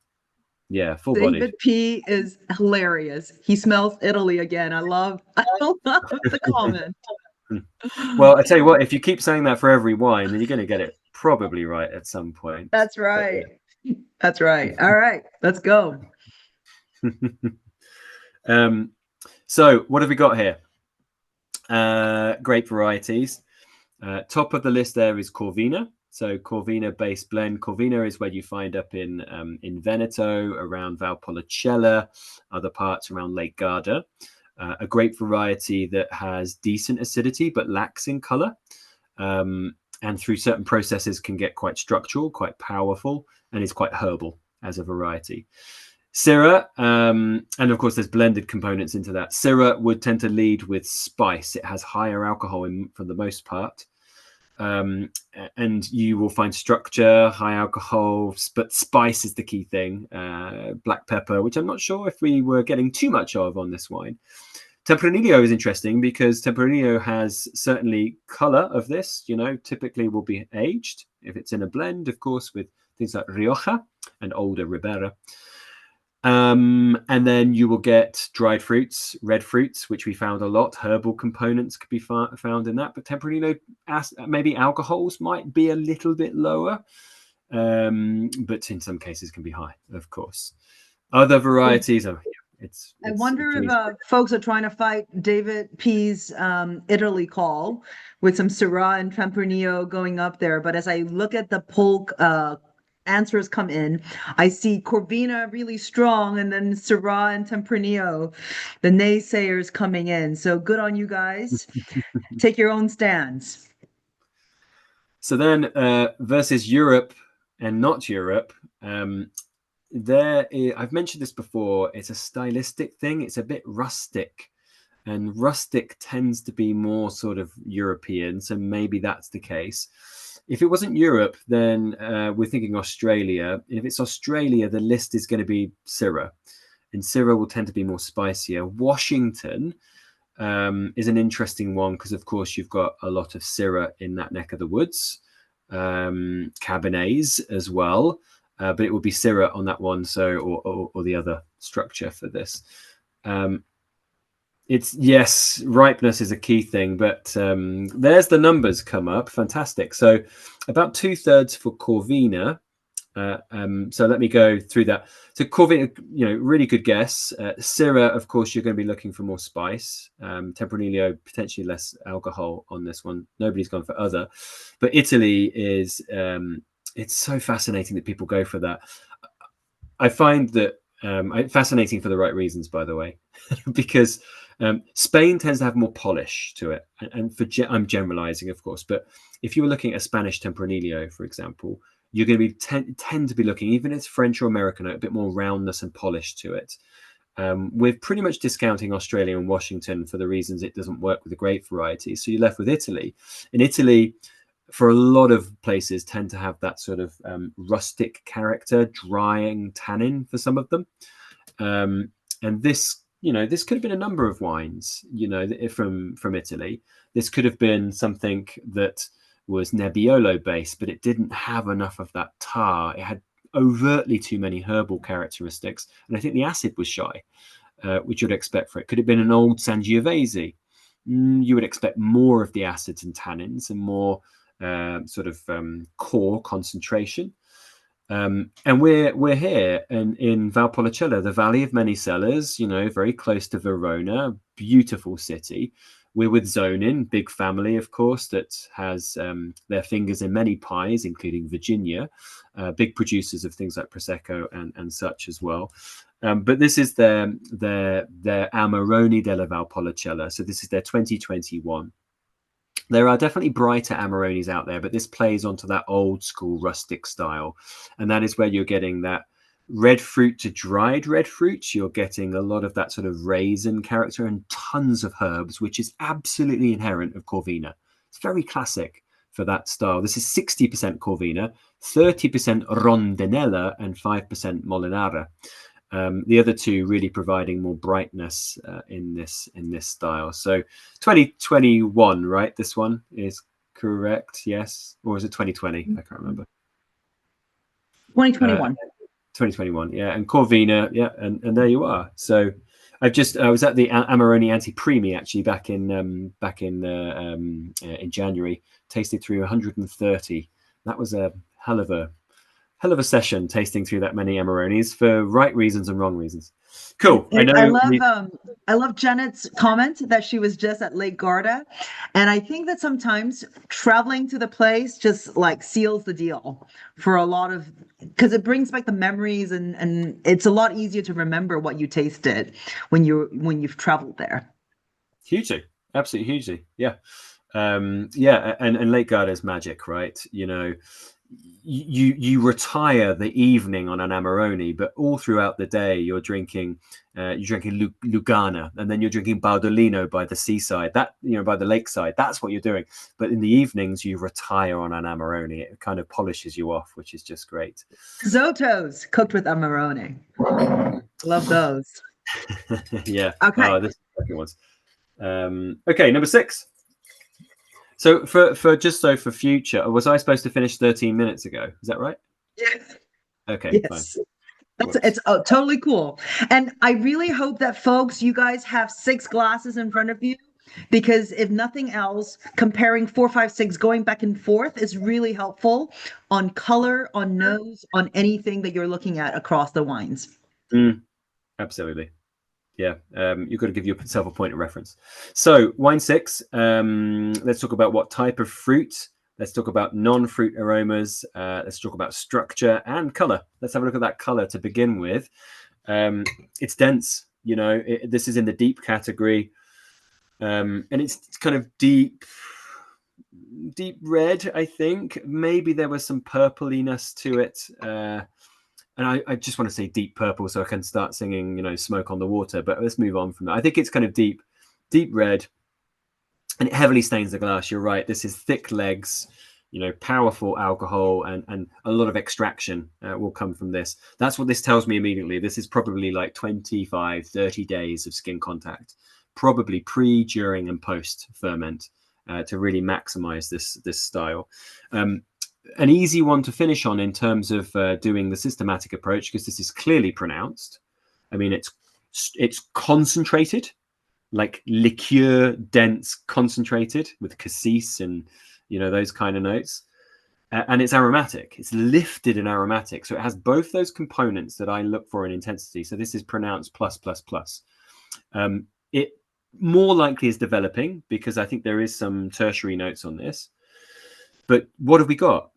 Yeah, full bodied. David P is hilarious. He smells Italy again. I love the comment. Well, I tell you what, if you keep saying that for every wine, then you're going to get it probably right at some point. That's right. That's right. All right, let's go. So what have we got here? Grape varieties. Top of the list there is Corvina. So Corvina based blend. Corvina is where you find up in Veneto, around Valpolicella, other parts around Lake Garda. A grape variety that has decent acidity but lacks in color, and through certain processes can get quite structural, quite powerful, and is quite herbal as a variety. Syrah, and of course there's blended components into that. Syrah would tend to lead with spice. It has higher alcohol for the most part. And you will find structure, high alcohol, but spice is the key thing. Black pepper, which I'm not sure if we were getting too much of on this wine. Tempranillo is interesting because Tempranillo has certainly color of this, typically will be aged if it's in a blend, of course, with things like Rioja and older Ribera. And then you will get dried fruits, red fruits, which we found a lot. Herbal components could be found in that. But Tempranillo, maybe alcohols might be a little bit lower, but in some cases can be high, of course. Other varieties, I wonder if folks are trying to fight David P's Italy call with some Syrah and Tempranillo going up there. But as I look at the poll answers come in, I see Corvina really strong, and then Syrah and Tempranillo, the naysayers coming in. So good on you guys. Take your own stands. So then versus Europe and not Europe, I've mentioned this before, it's a stylistic thing. It's a bit rustic, and rustic tends to be more sort of European, so maybe that's the case. If it wasn't Europe, then we're thinking Australia. If it's Australia, the list is going to be Syrah, and Syrah will tend to be more spicier. Washington is an interesting one because, of course, you've got a lot of Syrah in that neck of the woods, Cabernets as well, but it would be Syrah on that one, so or the other structure for this. It's yes, ripeness is a key thing, but there's the numbers come up. Fantastic. So about 2/3 for Corvina. So let me go through that. So Corvina, really good guess. Syrah, of course, you're going to be looking for more spice. Tempranillo, potentially less alcohol on this one. Nobody's gone for other, but Italy is. It's so fascinating that people go for that. I find that fascinating for the right reasons, by the way, because Spain tends to have more polish to it, and I'm generalizing, of course, but if you were looking at a Spanish Tempranillo, for example, you're going to be tend to be looking, even if it's French or American, a bit more roundness and polish to it. We're pretty much discounting Australia and Washington for the reasons it doesn't work with the grape varieties. So you're left with Italy. In Italy, for a lot of places, tend to have that sort of rustic character, drying tannin for some of them, and this. This could have been a number of wines, from Italy. This could have been something that was Nebbiolo based, but it didn't have enough of that tar. It had overtly too many herbal characteristics, and I think the acid was shy, which you'd expect for it. Could have been an old Sangiovese. You would expect more of the acids and tannins and more core concentration. And we're here in Valpolicella, the Valley of Many Cellars, very close to Verona, beautiful city. We're with Zonin, big family, of course, that has their fingers in many pies, including Virginia, big producers of things like Prosecco and such as well. But this is their Amarone della Valpolicella. So this is their 2021. There are definitely brighter Amarones out there, but this plays onto that old school rustic style. And that is where you're getting that red fruit to dried red fruit. You're getting a lot of that sort of raisin character and tons of herbs, which is absolutely inherent of Corvina. It's very classic for that style. This is 60% Corvina, 30% Rondinella, and 5% Molinara. The other two really providing more brightness in this style. So 2021, right? This one is correct, yes, or is it 2020? I can't remember. 2021. 2021, yeah, and Corvina, yeah, and there you are. So I was at the Amarone Antiprimi actually back in January. Tasted through 130. That was a hell of a session, tasting through that many Amarones for right reasons and wrong reasons. Cool. I love Janet's comment that she was just at Lake Garda, and I think that sometimes traveling to the place just like seals the deal for a lot of, because it brings back the memories, and it's a lot easier to remember what you tasted when you've traveled there. Hugely, absolutely hugely, yeah. And Lake Garda is magic, right? You retire the evening on an Amarone, but all throughout the day you're drinking Lugana, and then you're drinking Bardolino by the seaside, that by the lakeside. That's what you're doing. But in the evenings you retire on an Amarone. It kind of polishes you off, which is just great. Zottos cooked with Amarone. Love those. Yeah. Okay. Oh, this is the second ones. Okay, number 6. So for future, was I supposed to finish 13 minutes ago? Is that right? Yes. Okay, yes. Fine. It's totally cool. And I really hope that folks, you guys have 6 glasses in front of you, because if nothing else, comparing 4, 5, 6, going back and forth is really helpful on color, on nose, on anything that you're looking at across the wines. Absolutely. Yeah, you've got to give yourself a point of reference. So wine 6, let's talk about what type of fruit. Let's talk about non-fruit aromas. Let's talk about structure and color. Let's have a look at that color to begin with. It's dense, this is in the deep category. And it's kind of deep red, I think. Maybe there was some purpliness to it. And I just want to say deep purple so I can start singing, Smoke on the Water. But let's move on from that. I think it's kind of deep red, and it heavily stains the glass. You're right. This is thick legs, you know, powerful alcohol and a lot of extraction will come from this. That's what this tells me immediately. This is probably like 25, 30 days of skin contact, probably pre, during, and post ferment to really maximize this style. An easy one to finish on in terms of doing the systematic approach, because this is clearly pronounced. I mean, it's concentrated, like liqueur dense concentrated with cassis and, you know, those kind of notes. And it's aromatic. It's lifted and aromatic. So it has both those components that I look for in intensity. So this is pronounced plus, plus, plus. It more likely is developing because I think there is some tertiary notes on this. But what have we got?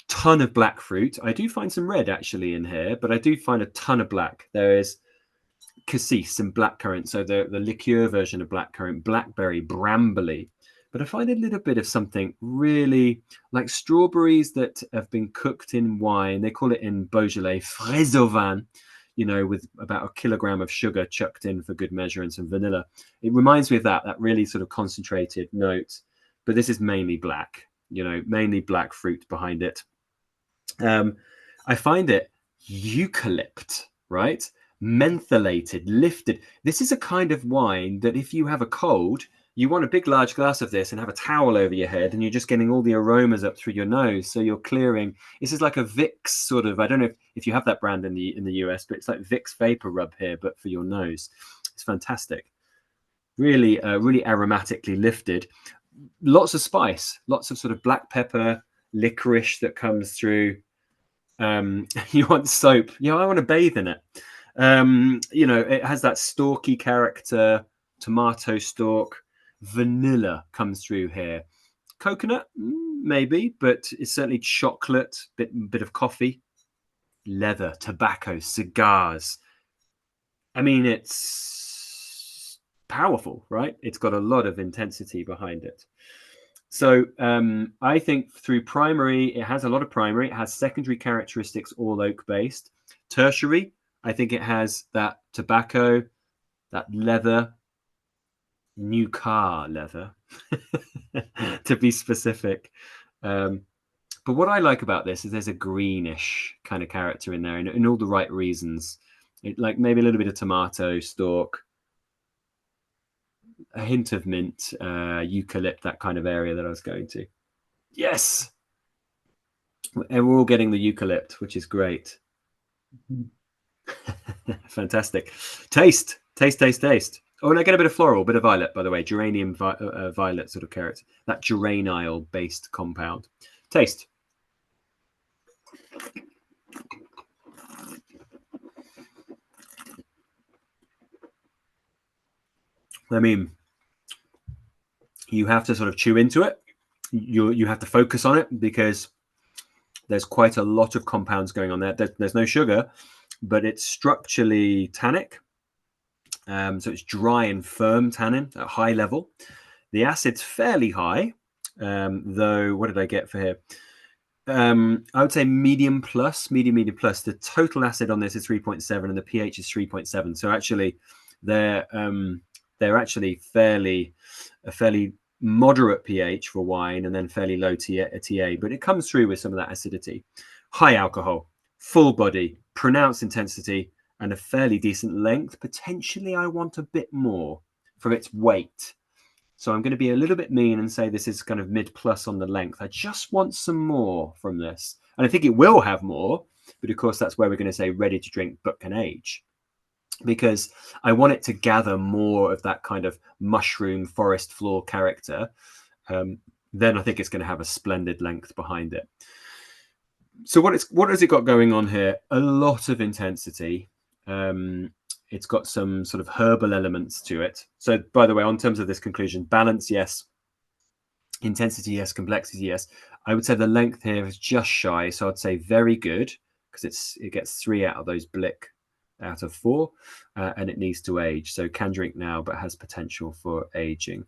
Ton of black fruit. I do find some red actually in here, but I do find a ton of black. There is cassis and blackcurrant. So the liqueur version of blackcurrant, blackberry, brambly. But I find a little bit of something really like strawberries that have been cooked in wine. They call it in Beaujolais fraise au vin, you know, with about 1 kilogram of sugar chucked in for good measure and some vanilla. It reminds me of that really sort of concentrated note. But this is mainly black, you know, mainly black fruit behind it. I find it eucalypt, right? Mentholated, lifted. This is a kind of wine that if you have a cold, you want a big, large glass of this and have a towel over your head, and you're just getting all the aromas up through your nose. So you're clearing. This is like a Vicks sort of. I don't know if you have that brand in the US, but it's like Vicks Vapor Rub here, but for your nose. It's fantastic. Really, really aromatically lifted. Lots of spice, lots of sort of black pepper, licorice that comes through. You want soap? Yeah, I want to bathe in it. You know, it has that stalky character, tomato stalk. Vanilla comes through here. Coconut, maybe, but it's certainly chocolate, bit of coffee, leather, tobacco, cigars. I mean, it's powerful, right? It's got a lot of intensity behind it. So I think through primary, it has a lot of primary. It has secondary characteristics, all oak-based. Tertiary, I think it has that tobacco, that leather, new car leather, to be specific. But what I like about this is there's a greenish kind of character in there, in all the right reasons. Like maybe a little bit of tomato stalk, a hint of mint, eucalypt, that kind of area that I was going to. Yes! And we're all getting the eucalypt, which is great. Fantastic. Taste. Oh, and I get a bit of floral, a bit of violet, by the way. Geranium violet sort of character. That geraniol-based compound. Taste. I mean, you have to sort of chew into it. You have to focus on it because there's quite a lot of compounds going on there. There's no sugar, but it's structurally tannic. So it's dry and firm tannin at high level. The acid's fairly high, though. What did I get for here? I would say medium plus. The total acid on this is 3.7 and the pH is 3.7. So actually, they're actually a fairly moderate pH for wine and then fairly low TA, but it comes through with some of that acidity. High alcohol, full body, pronounced intensity, and a fairly decent length. Potentially, I want a bit more from its weight. So I'm going to be a little bit mean and say this is kind of mid-plus on the length. I just want some more from this. And I think it will have more, but of course, that's where we're going to say ready to drink but can age. Because I want it to gather more of that kind of mushroom forest floor character. Then I think it's going to have a splendid length behind it. So what has it got going on here? A lot of intensity. It's got some sort of herbal elements to it. So by the way, on terms of this conclusion, balance, yes. Intensity, yes. Complexity, yes. I would say the length here is just shy. So I'd say very good because it gets 3 out of those blick out of 4, and it needs to age. So can drink now, but has potential for aging.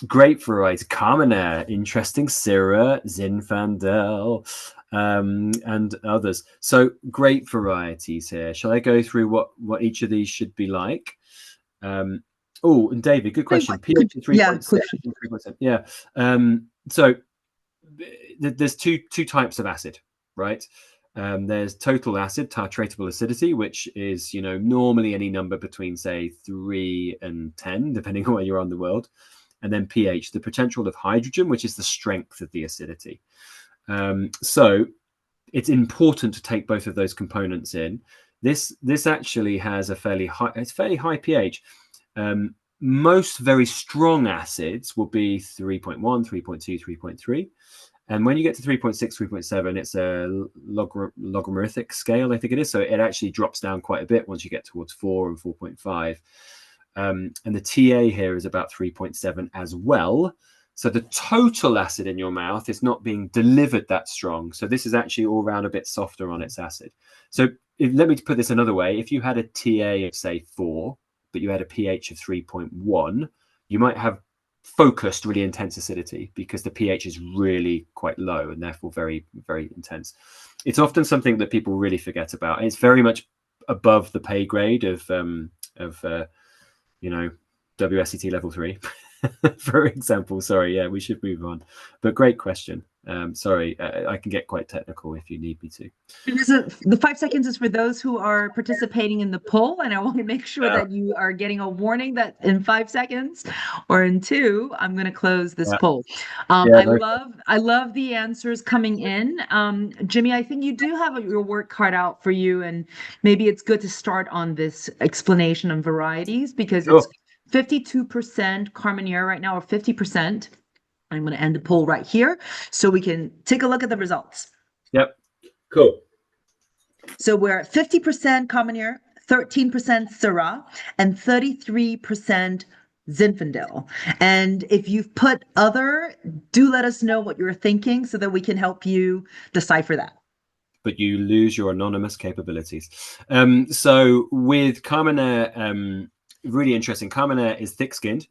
Grape variety, Carmenere, interesting, Syrah, Zinfandel, and others. So grape varieties here. Shall I go through what each of these should be like? Oh, and David, good question. pH 3.7. Yeah. So there's two types of acid, right? There's total acid, titratable acidity, which is, you know, normally any number between, say, 3 and 10, depending on where you're on the world. And then pH, the potential of hydrogen, which is the strength of the acidity. So it's important to take both of those components in. This actually has a fairly high pH. Most very strong acids will be 3.1, 3.2, 3.3. And when you get to 3.6, 3.7, it's a logarithmic scale, I think it is. So it actually drops down quite a bit once you get towards 4 and 4.5. And the TA here is about 3.7 as well. So the total acid in your mouth is not being delivered that strong. So this is actually all around a bit softer on its acid. So let me put this another way. If you had a TA of, say, 4, but you had a pH of 3.1, you might have focused really intense acidity because the pH is really quite low and therefore very, very intense. It's often something that people really forget about. And it's very much above the pay grade of you know, WSET level 3, for example. Sorry, yeah, we should move on. But great question. Sorry, I can get quite technical if you need me to. The 5 seconds is for those who are participating in the poll, and I want to make sure that you are getting a warning that in 5 seconds or in 2, I'm going to close this poll. I love the answers coming in. Jimmy, I think you do have your work cut out for you, and maybe it's good to start on this explanation of varieties because it's 52% Carmenere right now, or 50%. I'm going to end the poll right here so we can take a look at the results. Yep. Cool. So we're at 50% Carmenere, 13% Syrah, and 33% Zinfandel. And if you've put other, do let us know what you're thinking so that we can help you decipher that. But you lose your anonymous capabilities. So with Carmenere, really interesting. Carmenere is thick-skinned.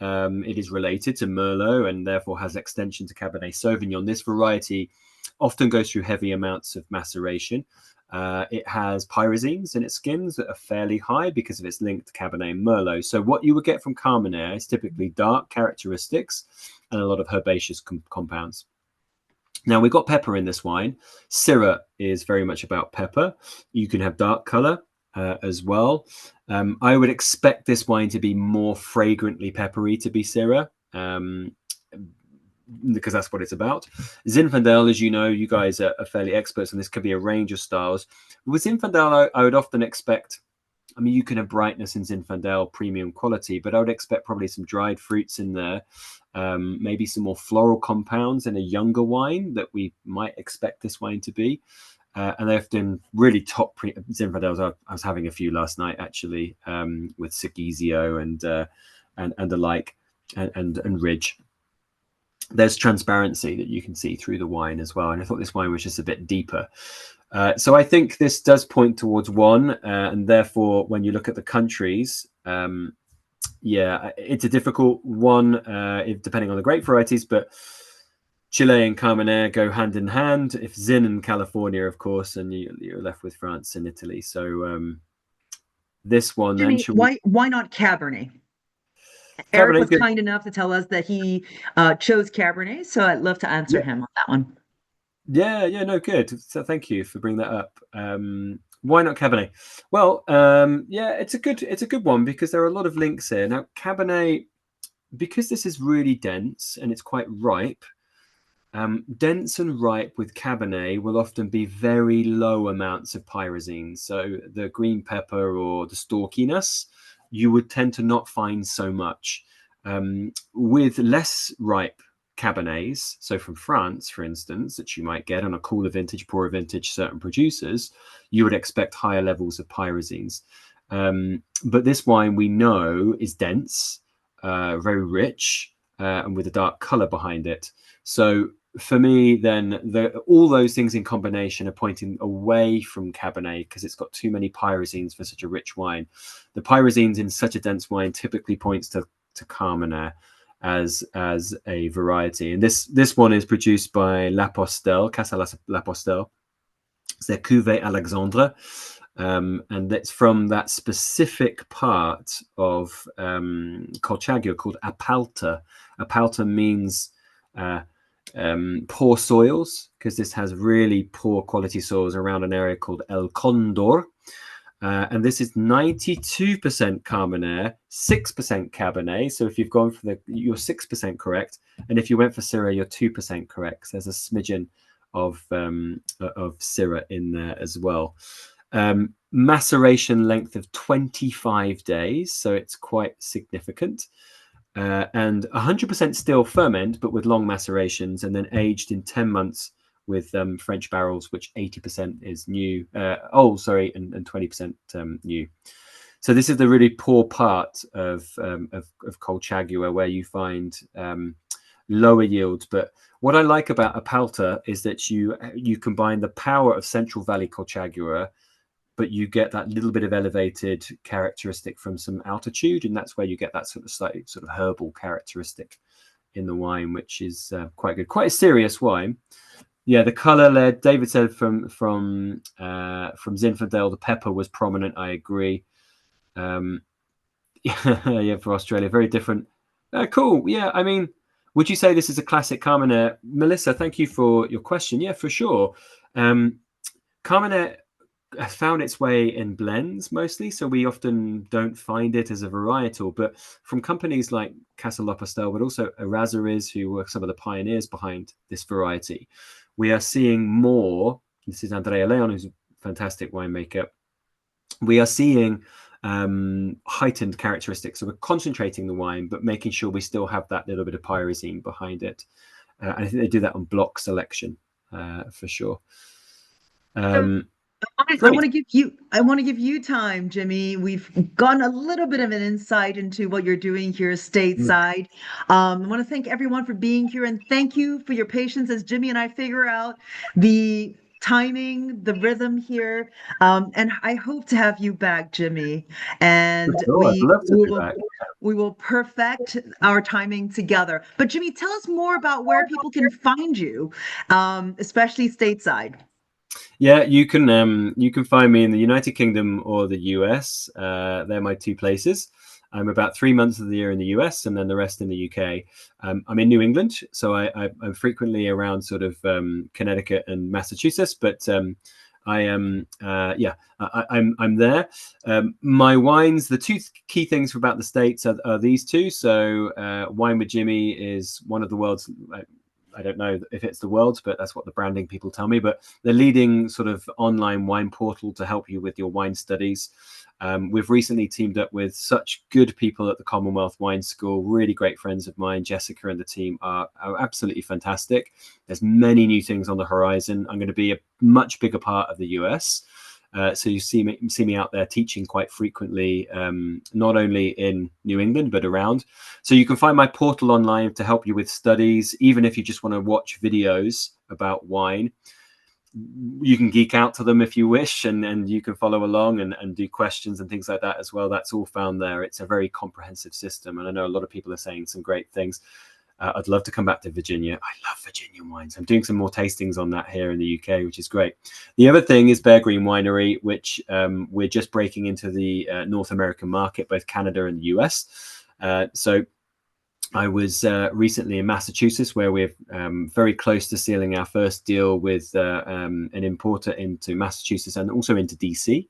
It is related to Merlot and therefore has extension to Cabernet Sauvignon. This variety often goes through heavy amounts of maceration. It has pyrazines in its skins that are fairly high because of its link to Cabernet and Merlot. So what you would get from Carmenere is typically dark characteristics and a lot of herbaceous compounds. Now, we've got pepper in this wine. Syrah is very much about pepper. You can have dark color as well. I would expect this wine to be more fragrantly peppery to be Syrah, because that's what it's about. Zinfandel, as you know, you guys are fairly experts, and this could be a range of styles. With Zinfandel, I would often expect, I mean, you can have brightness in Zinfandel, premium quality, but I would expect probably some dried fruits in there, maybe some more floral compounds in a younger wine that we might expect this wine to be. And they're often really top Zinfandels. I was having a few last night, actually, with Sigizio and the like, and Ridge. There's transparency that you can see through the wine as well. And I thought this wine was just a bit deeper. So I think this does point towards 1. And therefore, when you look at the countries, yeah, it's a difficult one, depending on the grape varieties. But Chile and Carmenere go hand in hand. If Zin and California, of course, and you're left with France and Italy. So this one, Jimmy, then why not Cabernet? Eric was kind enough to tell us that he chose Cabernet, so I'd love to answer him on that one. Yeah, no, good. So thank you for bringing that up. Why not Cabernet? Well, yeah, it's a good one because there are a lot of links here. Now, Cabernet, because this is really dense and it's quite ripe. Dense and ripe with Cabernet will often be very low amounts of pyrazines. So the green pepper or the stalkiness, you would tend to not find so much. With less ripe Cabernets, so from France, for instance, that you might get on a cooler vintage, poorer vintage, certain producers, you would expect higher levels of pyrazines. But this wine we know is dense, very rich, and with a dark color behind it. So for me, then, all those things in combination are pointing away from Cabernet because it's got too many pyrazines for such a rich wine. The pyrazines in such a dense wine typically points to Carmenere as a variety. And this one is produced by La Postel, Casa La Postel. It's their Cuvée Alexandre. And it's from that specific part of Colchagua called Apalta. Apalta means poor soils, because this has really poor quality soils around an area called El Condor. And this is 92% Carmenere, 6% Cabernet. So if you've gone for you're 6% correct. And if you went for Syrah, you're 2% correct. So there's a smidgen of Syrah in there as well. Maceration length of 25 days. So it's quite significant. And 100% still ferment, but with long macerations, and then aged in 10 months with French barrels, which 80% is new, and 20% new. So this is the really poor part of Colchagua, where you find lower yields. But what I like about Apalta is that you combine the power of Central Valley Colchagua, but you get that little bit of elevated characteristic from some altitude, and that's where you get that slightly sort of herbal characteristic in the wine, which is quite good. Quite a serious wine. Yeah, the color led. David said from Zinfandel, the pepper was prominent. I agree. Yeah, for Australia, very different. Cool. Yeah, I mean, would you say this is a classic Carmenere? Melissa, thank you for your question. Yeah, for sure. Carmenere has found its way in blends mostly, so we often don't find it as a varietal. But from companies like Casa Lopastel, but also Errázuriz, who were some of the pioneers behind this variety, we are seeing more. This is Andrea Leon, who's a fantastic winemaker. We are seeing heightened characteristics. So we're concentrating the wine, but making sure we still have that little bit of pyrazine behind it. And I think they do that on block selection for sure. I want to give you time, Jimmy. We've gotten a little bit of an insight into what you're doing here stateside. I want to thank everyone for being here, and thank you for your patience as Jimmy and I figure out the timing, the rhythm here. And I hope to have you back, Jimmy. And sure, I'd love to be back. We will perfect our timing together. But Jimmy, tell us more about where people can find you, especially stateside. Yeah, you can find me in the United Kingdom or the US. They're my two places. I'm about 3 months of the year in the US, and then the rest in the UK. I'm in New England, so I'm frequently around sort of Connecticut and Massachusetts. But I am, I'm there. My wines, the two key things about the States are these two. So Wine with Jimmy is one of the world's, I don't know if it's the world's, but that's what the branding people tell me. But the leading sort of online wine portal to help you with your wine studies. We've recently teamed up with such good people at the Commonwealth Wine School, really great friends of mine. Jessica and the team are absolutely fantastic. There's many new things on the horizon. I'm going to be a much bigger part of the US. So you see me out there teaching quite frequently, not only in New England, but around. So you can find my portal online to help you with studies, even if you just want to watch videos about wine. You can geek out to them if you wish, and you can follow along and do questions and things like that as well. That's all found there. It's a very comprehensive system. And I know a lot of people are saying some great things. I'd love to come back to Virginia. I love Virginia wines. I'm doing some more tastings on that here in the UK, which is great. The other thing is Beare Green Winery, which we're just breaking into the North American market, both Canada and the US. So I was recently in Massachusetts, where we're very close to sealing our first deal with an importer into Massachusetts and also into DC,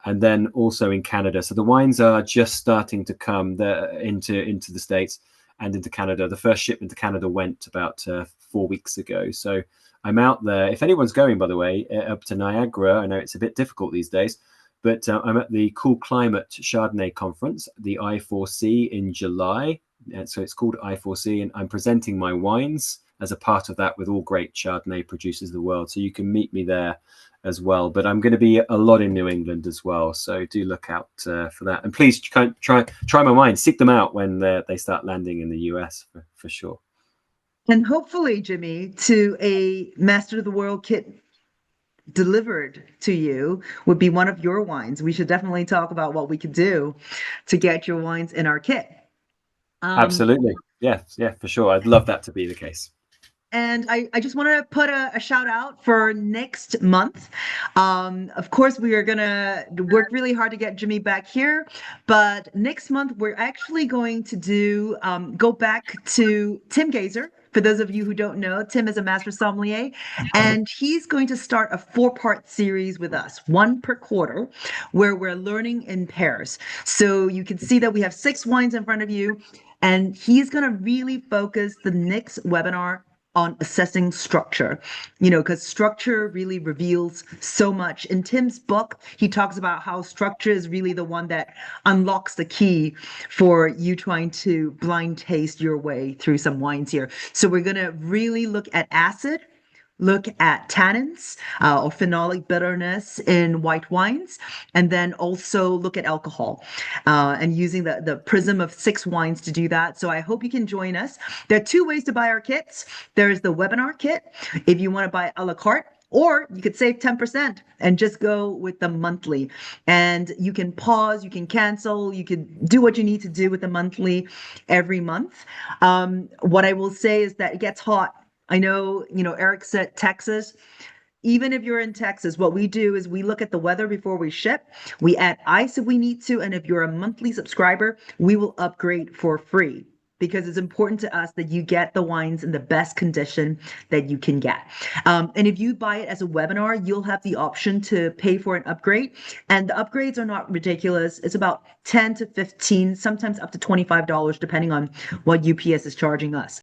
and then also in Canada. So the wines are just starting to come into the States and into Canada. The first shipment to Canada went about 4 weeks ago. So I'm out there. If anyone's going, by the way, up to Niagara, I know it's a bit difficult these days, but I'm at the Cool Climate Chardonnay Conference, the I4C, in July. So it's called I4C, and I'm presenting my wines as a part of that with all great Chardonnay producers of the world. So you can meet me there as well. But I'm going to be a lot in New England as well. So do look out for that. And please try my wines, seek them out when they start landing in the US for sure. And hopefully, Jimmy, to a Master of the World kit delivered to you would be one of your wines. We should definitely talk about what we could do to get your wines in our kit. Absolutely. Yeah, for sure. I'd love that to be the case. And I just want to put a shout out for next month. Of course, we are going to work really hard to get Jimmy back here. But next month, we're actually going to go back to Tim Gazer For those of you who don't know, Tim is a master sommelier, and he's going to start a 4-part series with us, one per quarter, where we're learning in pairs. So you can see that we have 6 wines in front of you, and he's going to really focus the next webinar on assessing structure, because structure really reveals so much. In Tim's book, he talks about how structure is really the one that unlocks the key for you trying to blind taste your way through some wines here. So we're going to really look at acid, look at tannins or phenolic bitterness in white wines, and then also look at alcohol and using the prism of 6 wines to do that. So I hope you can join us. There are 2 ways to buy our kits. There's the webinar kit if you want to buy a la carte, or you could save 10% and just go with the monthly. And you can pause, you can cancel, you can do what you need to do with the monthly every month. What I will say is that it gets hot. I know, Eric said Texas. Even if you're in Texas, what we do is we look at the weather before we ship. We add ice if we need to. And if you're a monthly subscriber, we will upgrade for free, because it's important to us that you get the wines in the best condition that you can get. And if you buy it as a webinar, you'll have the option to pay for an upgrade. And the upgrades are not ridiculous. It's about 10 to 15, sometimes up to $25, depending on what UPS is charging us.